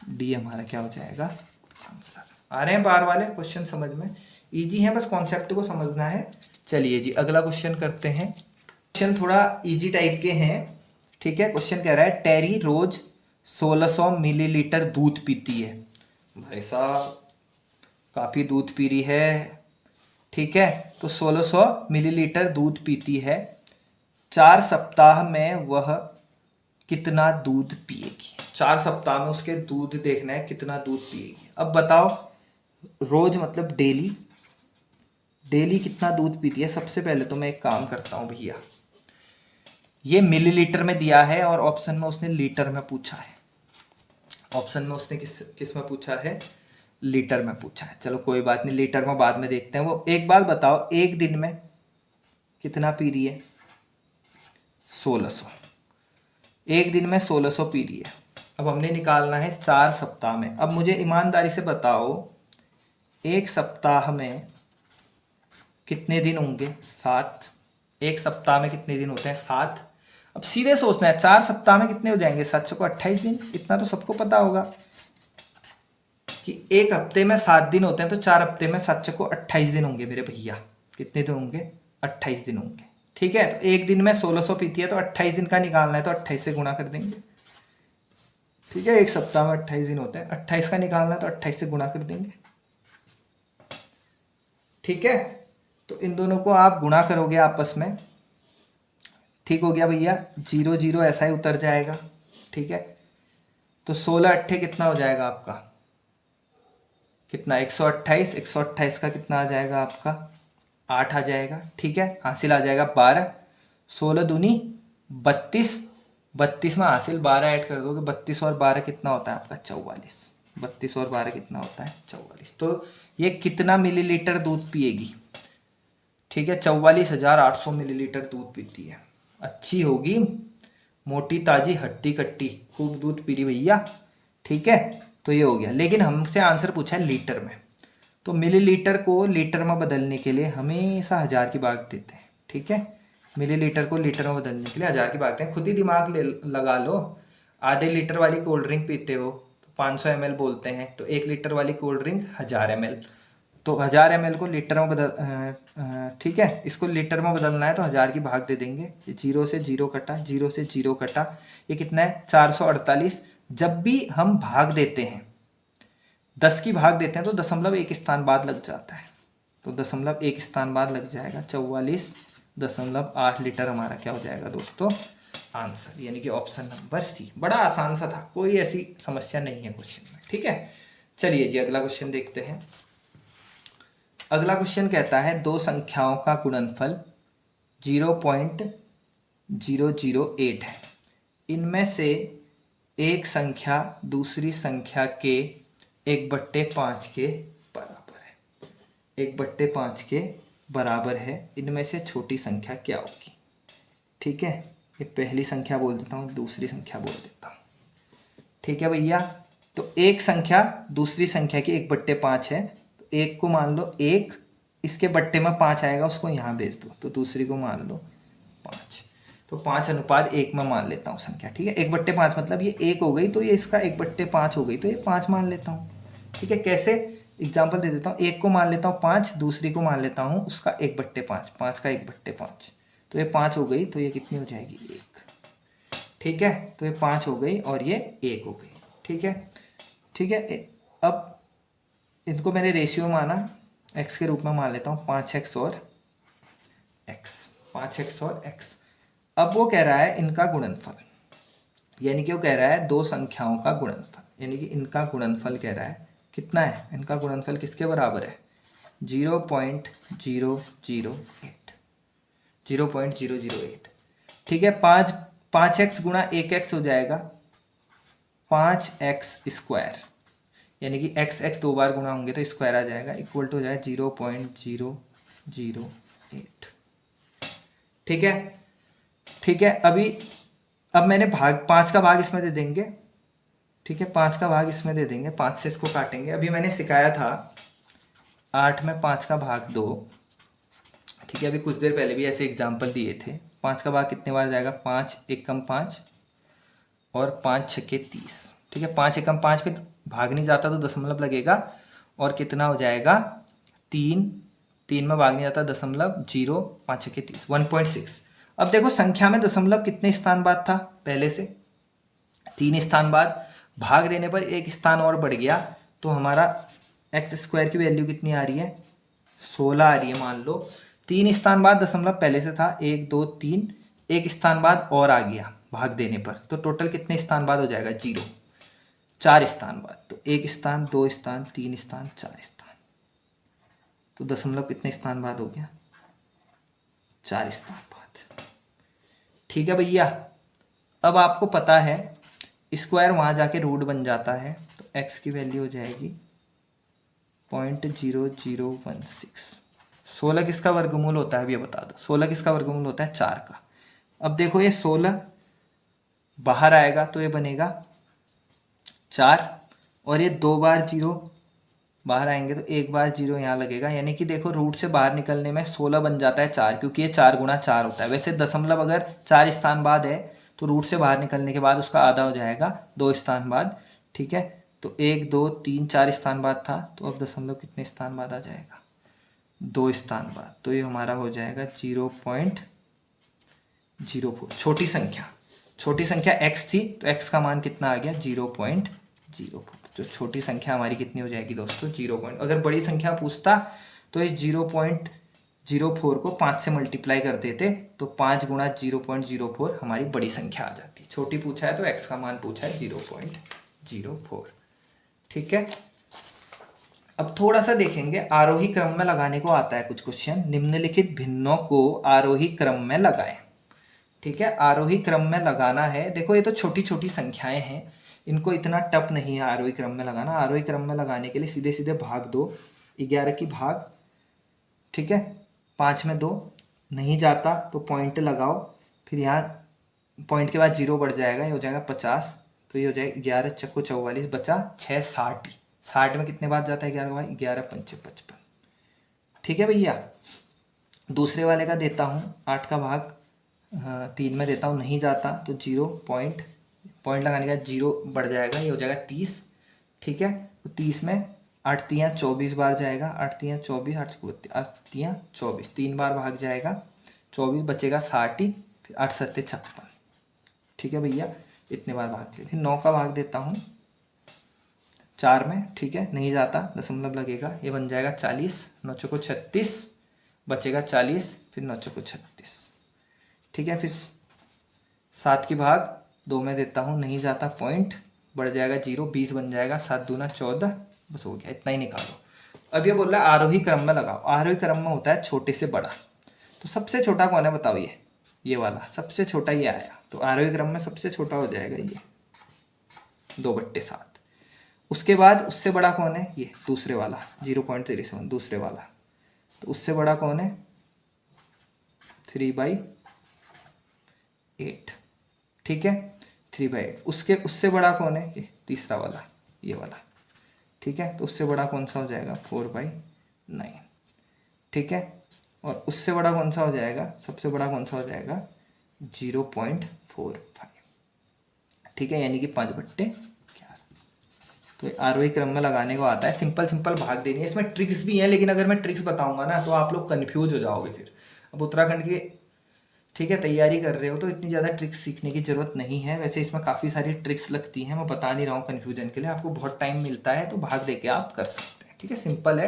डी हमारा क्या हो जाएगा आंसर। आ रहे हैं बार वाले क्वेश्चन समझ में? इजी है, बस कॉन्सेप्ट को समझना है। चलिए जी अगला क्वेश्चन करते हैं। क्वेश्चन थोड़ा इजी टाइप के हैं। ठीक है, क्वेश्चन कह रहा है टेरी रोज 1600 मिलीलीटर दूध पीती है। भाई साहब काफ़ी दूध पी रही है। ठीक है, तो 1600 मिलीलीटर दूध पीती है, 4 सप्ताह में वह कितना दूध पिएगी? 4 सप्ताह में उसके दूध देखना है कितना दूध पिएगी। अब बताओ, रोज मतलब डेली, डेली कितना दूध पीती है। सबसे पहले तो मैं एक काम करता हूँ भैया, ये मिलीलीटर में दिया है और ऑप्शन में उसने लीटर में पूछा है। ऑप्शन में उसने किस में पूछा है? लीटर में पूछा है। चलो कोई बात नहीं, लीटर में बाद में देखते हैं। वो एक बार बताओ, एक दिन में कितना पी रही है? 1600। एक दिन में 1600 पी रही है। अब हमने निकालना है 4 सप्ताह में। अब मुझे ईमानदारी से बताओ, एक सप्ताह में कितने दिन होंगे? 7। एक सप्ताह में कितने दिन होते हैं? 7। अब सीधे सोचना है 4 सप्ताह में कितने हो जाएंगे? 7 को 28 दिन। इतना तो सबको पता होगा कि एक हफ्ते में 7 दिन होते हैं, तो 4 हफ्ते में 7 को 28 दिन होंगे मेरे भैया। कितने दिन होंगे? 28 दिन होंगे। ठीक है, तो एक दिन में 1600 पीती है तो 28 दिन का निकालना है, तो 28 से गुणा कर देंगे। ठीक है, एक सप्ताह में 28 दिन होते हैं, 28 का निकालना है तो 28 से गुणा कर देंगे। ठीक है, तो इन दोनों को आप गुणा करोगे आपस में। ठीक हो गया भैया, 0 0 ऐसा ही उतर जाएगा। ठीक है, तो 16 अट्ठे कितना हो जाएगा आपका? कितना? 128। 128 का कितना आ जाएगा आपका? 8 आ जाएगा। ठीक है, हासिल आ जाएगा 12। 16 दूनी 32। 32 में हासिल 12 ऐड कर दोगे, 32 और 12 कितना होता है आपका? 44। 32 और 12 कितना होता है? 44। तो ये कितना मिलीलीटर दूध पिएगी? ठीक है, 44,800 मिलीलीटर दूध पीती है। अच्छी होगी, मोटी ताजी हट्टी कट्टी, खूब दूध पी रही भैया। ठीक है, तो ये हो गया। लेकिन हमसे आंसर पूछा है लीटर में, तो मिलीलीटर को लीटर में बदलने के लिए हमेशा 1000 की भाग देते हैं। ठीक है, मिलीलीटर को लीटर में बदलने के लिए 1000 की भाग देते हैं। खुद ही दिमाग लगा लो। आधे लीटर वाली कोल्ड ड्रिंक पीते हो तो 500 ml बोलते हैं, तो 1 लीटर वाली कोल्ड ड्रिंक 1000 ml, तो 1000 ml को लीटर में बदल। ठीक है, इसको लीटर में बदलना है तो 1000 की भाग दे देंगे। 0 से 0 कटा, 0 से 0 कटा, ये कितना है? 448। जब भी हम भाग देते हैं, 10 की भाग देते हैं, तो 0.1 स्थान बाद लग जाता है, तो 0.1 स्थान बाद लग जाएगा। 44.8 लीटर हमारा क्या हो जाएगा दोस्तों? आंसर, यानी कि ऑप्शन नंबर सी। बड़ा आसान सा था, कोई ऐसी समस्या नहीं है क्वेश्चन में। ठीक है, चलिए जी अगला क्वेश्चन देखते हैं। अगला क्वेश्चन कहता है दो संख्याओं का गुणनफल 0.008 है। इनमें से एक संख्या दूसरी संख्या के 1/5 के बराबर है। 1/5 के बराबर है। इनमें से छोटी संख्या क्या होगी? ठीक है, ये पहली संख्या बोल देता हूँ, दूसरी संख्या बोल देता हूँ। ठीक है भैया, तो एक संख्या दूसरी संख्या की 1/5 है, तो एक को मान लो 1, इसके बट्टे में 5 आएगा, उसको यहाँ भेज दो, तो दूसरी को मान लो 5, तो 5:1 में मान लेता हूँ संख्या। ठीक है, 1/5 मतलब ये 1 हो गई, तो ये इसका 1/5 हो गई, तो ये 5 मान लेता हूँ। ठीक है, कैसे? एग्जाम्पल दे देता हूँ, एक को मान लेता हूँ 5, दूसरी को मान लेता हूँ उसका 1/5, 5 का 1/5, तो ये 5 हो गई, तो ये कितनी हो जाएगी 1। ठीक है, तो ये 5 हो गई और ये 1 हो गई। ठीक है, ठीक है। अब इनको मैंने रेशियो माना, x के रूप में मान लेता हूँ 5x और x, 5x और x। अब वो कह रहा है इनका गुणनफल, यानी कि वो कह रहा है दो संख्याओं का गुणनफल, यानी कि इनका गुणनफल कह रहा है कितना है, इनका गुणनफल किसके बराबर है 0.008, 0.008। ठीक है, 5x गुणा 1x हो जाएगा 5x², यानी कि x दो बार गुणा होंगे तो स्क्वायर आ जाएगा, इक्वल टू हो जाएगा 0.008। ठीक है, ठीक है। अब मैंने भाग 5 का भाग इसमें दे देंगे। ठीक है, 5 का भाग इसमें दे देंगे, 5 से इसको काटेंगे। अभी मैंने सिखाया था 8 में 5 का भाग 2। ठीक है, अभी कुछ देर पहले भी ऐसे एग्जाम्पल दिए थे। 5 का भाग कितने बार जाएगा, 5 एकम 5 और 5 छक्के 30। ठीक है, 5 एकम 5, फिर भाग नहीं जाता तो दशमलव लगेगा और कितना हो जाएगा 3 में भाग नहीं जाता दशमलव 0, 5 छक्के 30, 1.6। अब देखो संख्या में दशमलव कितने स्थान बाद था, पहले से 3 स्थान बाद, भाग देने पर एक स्थान और बढ़ गया, तो हमारा x² की वैल्यू कितनी आ रही है 16 आ रही है। मान लो 3 स्थान बाद दशमलव पहले से था 1 2 3, एक स्थान बाद और आ गया भाग देने पर, तो टोटल कितने स्थान बाद हो जाएगा 0, 4 स्थान बाद। तो 1 स्थान, 2 स्थान, 3 स्थान, 4 स्थान, तो दशमलव कितने स्थान बाद हो गया 4 स्थान बाद। ठीक है भैया, अब आपको पता है स्क्वायर वहां जाके रूट बन जाता है, तो x की वैल्यू हो जाएगी 0.0016। 16 किसका वर्गमूल होता है, अब ये बता दो, 16 किसका वर्गमूल होता है 4 का। अब देखो ये 16 बाहर आएगा तो ये बनेगा 4, और ये 2 बार 0 बाहर आएंगे तो 1 बार 0 यहाँ लगेगा, यानी कि देखो रूट से बाहर निकलने में 16 बन जाता है 4, क्योंकि ये 4 गुणा 4 होता है। वैसे दशमलव अगर 4 स्थान बाद है तो रूट से बाहर निकलने के बाद उसका आधा हो जाएगा 2 स्थान बाद। ठीक है, तो 1 2 3 4 स्थान बाद था, तो अब दशमलव कितने स्थान बाद आ जाएगा 2 स्थान बाद, तो ये हमारा हो जाएगा 0.04। छोटी संख्या x थी, तो x का मान कितना आ गया 0.04। जो छोटी संख्या हमारी कितनी हो जाएगी दोस्तों 0 पॉइंट। अगर बड़ी संख्या पूछता तो इस 0.04 को 5 से मल्टीप्लाई कर देते, तो 5 गुणा 0.04 हमारी बड़ी संख्या आ जाती। छोटी पूछा है तो x का मान पूछा है 0.04। ठीक है, अब थोड़ा सा देखेंगे, आरोही क्रम में लगाने को आता है कुछ क्वेश्चन। निम्नलिखित भिन्नों को आरोही क्रम में लगाएं। ठीक है, आरोही क्रम में लगाना है। देखो ये तो छोटी छोटी संख्याएं हैं, इनको इतना टफ नहीं है आरोही क्रम में लगाना। आरोही क्रम में लगाने के लिए सीधे सीधे भाग दो, 11 की भाग, ठीक है, 5 में 2 नहीं जाता तो पॉइंट लगाओ, फिर यहाँ पॉइंट के बाद 0 बढ़ जाएगा, ये हो जाएगा 50, तो ये हो जाएगा 11 चक्को 44 बचा 6, 60। 60 में कितने बार जाता है 11 बार, 11 पंचे 55। ठीक है भैया, दूसरे वाले का देता हूँ 8 का भाग 3 में देता हूँ, नहीं जाता तो 0 पॉइंट लगाने का 0 बढ़ जाएगा, ये हो जाएगा 30। ठीक है, तो 30 में 8 3 24 बार जाएगा, 8 3 24, 8 3 24, 3 बार भाग जाएगा 24, बचेगा 60, फिर 8 7 56। ठीक है भैया, इतने बार भाग दिए। फिर 9 का भाग देता हूँ 4 में, ठीक है, नहीं जाता दशमलव लगेगा, ये बन जाएगा 40, 9 चौको 36, बचेगा 40, फिर 9 चौको 36। ठीक है, फिर 7 की भाग 2 में देता हूँ, नहीं जाता, पॉइंट बढ़ जाएगा 0, 20 बन जाएगा, 7 दूना 14, बस हो गया, इतना ही निकालो। अब ये बोल रहा है आरोही क्रम में लगाओ। आरोही क्रम में होता है छोटे से बड़ा, तो सबसे छोटा कौन है बताओ, ये वाला सबसे छोटा ये आया, तो आरोही क्रम में सबसे छोटा हो जाएगा ये 2/7। उसके बाद उससे बड़ा कौन है, ये दूसरे वाला 0.37, दूसरे वाला, तो उससे बड़ा कौन है 3/8। ठीक है, 3/8। उससे बड़ा कौन है, ये तीसरा वाला, ये वाला। ठीक है, तो उससे बड़ा कौन सा हो जाएगा 4/9। ठीक है, और उससे बड़ा कौन सा हो जाएगा, सबसे बड़ा कौन सा हो जाएगा 0.45। ठीक है, यानी कि 5/11। तो आरोही क्रम में लगाने को आता है। सिंपल सिंपल भाग देनी है। इसमें ट्रिक्स भी हैं, लेकिन अगर मैं ट्रिक्स बताऊंगा ना तो आप लोग कन्फ्यूज हो जाओगे फिर। अब उत्तराखंड की ठीक है तैयारी कर रहे हो तो इतनी ज़्यादा ट्रिक्स सीखने की ज़रूरत नहीं है। वैसे इसमें काफ़ी सारी ट्रिक्स लगती हैं, मैं बता नहीं रहा हूँ कन्फ्यूजन के लिए। आपको बहुत टाइम मिलता है तो भाग दे के आप कर सकते हैं। ठीक है, सिंपल है।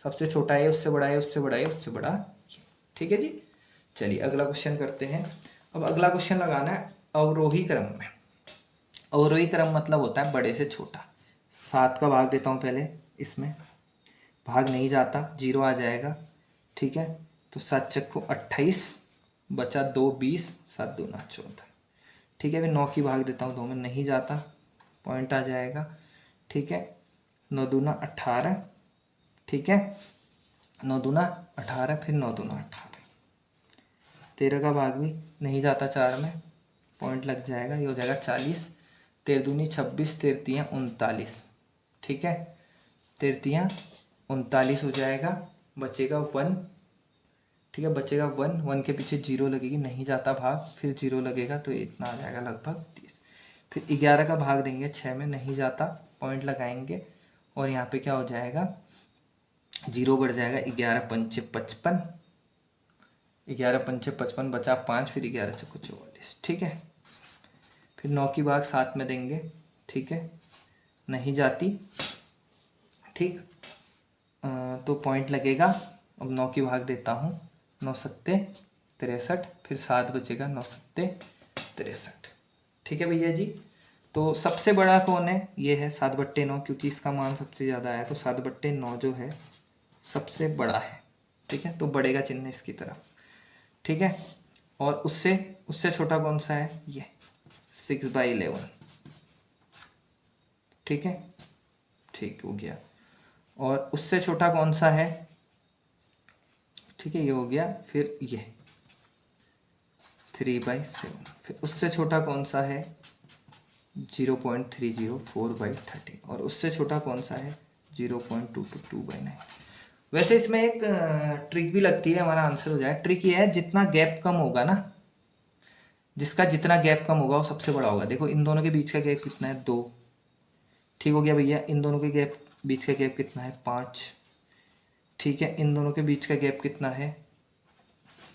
सबसे छोटा है, उससे बड़ा है, उससे बड़ा है, उससे बड़ा ये। ठीक है जी। चलिए अगला क्वेश्चन करते हैं। अब अगला क्वेश्चन लगाना है अवरोही क्रम में। अवरोही क्रम मतलब होता है बड़े से छोटा। 7 का भाग देता हूँ पहले, इसमें भाग नहीं जाता, 0 आ जाएगा। ठीक है, तो 7 चक्को 28, बचा 2 20, 7 दूना 14। ठीक है, अभी 9 की भाग देता हूँ 2 में, नहीं जाता, पॉइंट आ जाएगा। ठीक है, 9 दूना 18। ठीक है, 9 दूना 18, फिर 9 दूना 18। 13 का भाग भी नहीं जाता 4 में, पॉइंट लग जाएगा, ये हो जाएगा 40। 13 दूनी 26, 13 39। ठीक है, 13 39 हो जाएगा, बचेगा 1। ठीक है, बचेगा 1, 1 के पीछे 0 लगेगी, नहीं जाता भाग, फिर 0 लगेगा तो इतना आ जाएगा लगभग 30। फिर 11 का भाग देंगे 6 में, नहीं जाता, पॉइंट लगाएंगे और यहाँ पे क्या हो जाएगा, 0 बढ़ जाएगा। 11 पंचे 55, 11 पंचे 55, बचा 5, फिर 11 चौको 44। ठीक है, फिर 9 की भाग 7 में देंगे। ठीक है, नहीं जाती। ठीक, तो पॉइंट लगेगा। अब 9 की भाग देता हूँ, 9 सत्ते 63, फिर 7 बचेगा, 9 सत्ते 63। ठीक है भैया जी, तो सबसे बड़ा कौन है, ये है 7/9, क्योंकि इसका मान सबसे ज़्यादा आया, तो 7/9 जो है सबसे बड़ा है। ठीक है, तो बड़े का चिन्ह इसकी तरफ। ठीक है, और उससे उससे छोटा कौन सा है, ये 6/11। ठीक है, ठीक हो गया। और उससे छोटा कौन सा है, ठीक है, ये हो गया। फिर ये 3/7। फिर उससे छोटा कौन सा है, 0.30, 4/13। और उससे छोटा कौन सा है, 0.222/9। वैसे इसमें एक ट्रिक भी लगती है, हमारा आंसर हो जाए। ट्रिक ये है, जितना गैप कम होगा ना, जिसका जितना गैप कम होगा वो सबसे बड़ा होगा। देखो इन दोनों के बीच का गैप कितना है, 2। ठीक हो गया भैया, इन दोनों के गैप बीच का गैप कितना है, 5। ठीक है, इन दोनों के बीच का गैप कितना है,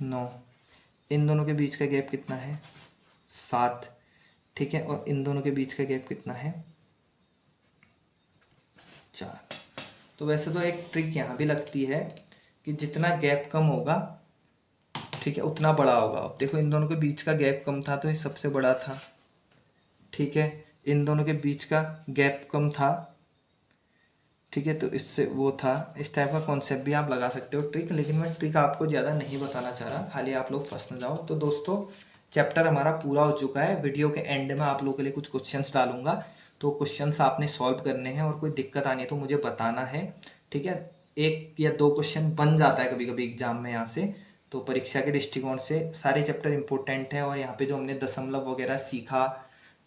9। इन दोनों के बीच का गैप कितना है, 7। ठीक है, और इन दोनों के बीच का गैप कितना है, 4। तो वैसे तो एक ट्रिक यहाँ भी लगती है कि जितना गैप कम होगा, ठीक है, उतना बड़ा होगा। अब देखो इन दोनों के बीच का गैप कम था तो ये सबसे बड़ा था। ठीक है, इन दोनों के बीच का गैप कम था, ठीक है, तो इससे वो था। इस टाइप का कॉन्सेप्ट भी आप लगा सकते हो ट्रिक, लेकिन मैं ट्रिक आपको ज़्यादा नहीं बताना चाह रहा, खाली आप लोग फंस न जाओ। तो दोस्तों चैप्टर हमारा पूरा हो चुका है। वीडियो के एंड में आप लोगों के लिए कुछ क्वेश्चंस डालूंगा, तो क्वेश्चंस आपने सॉल्व करने हैं, और कोई दिक्कत आनी है तो मुझे बताना है। ठीक है, 1 या 2 क्वेश्चन बन जाता है कभी कभी एग्जाम में यहाँ से। तो परीक्षा के दृष्टिकोण से सारे चैप्टर इंपॉर्टेंट है, और यहाँ पे जो हमने दशमलव वगैरह सीखा,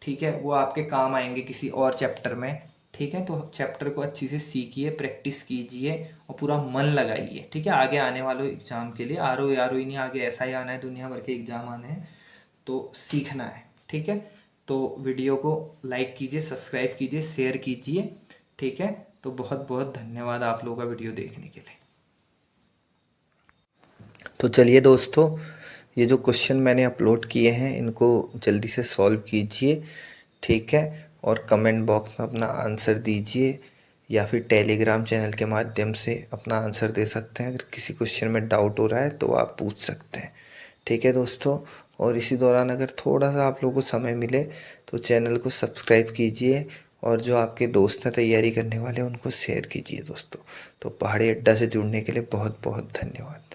ठीक है, वो आपके काम आएंगे किसी और चैप्टर में। ठीक है, तो चैप्टर को अच्छी से सीखिए, प्रैक्टिस कीजिए और पूरा मन लगाइए। ठीक है, आगे आने वाले एग्जाम के लिए आर ही नहीं, आगे ऐसा ही आना है, दुनिया भर के एग्जाम आने हैं, तो सीखना है। ठीक है, तो वीडियो को लाइक कीजिए, सब्सक्राइब कीजिए, शेयर कीजिए। ठीक है, तो बहुत बहुत धन्यवाद आप लोगों का वीडियो देखने के लिए। तो चलिए दोस्तों, ये जो क्वेश्चन मैंने अपलोड किए हैं इनको जल्दी से सॉल्व कीजिए। ठीक है, और कमेंट बॉक्स में अपना आंसर दीजिए, या फिर टेलीग्राम चैनल के माध्यम से अपना आंसर दे सकते हैं। अगर किसी क्वेश्चन में डाउट हो रहा है तो आप पूछ सकते हैं। ठीक है दोस्तों, और इसी दौरान अगर थोड़ा सा आप लोगों को समय मिले तो चैनल को सब्सक्राइब कीजिए, और जो आपके दोस्त हैं तैयारी करने वाले उनको शेयर कीजिए दोस्तों। तो पहाड़ी अड्डा से जुड़ने के लिए बहुत बहुत धन्यवाद।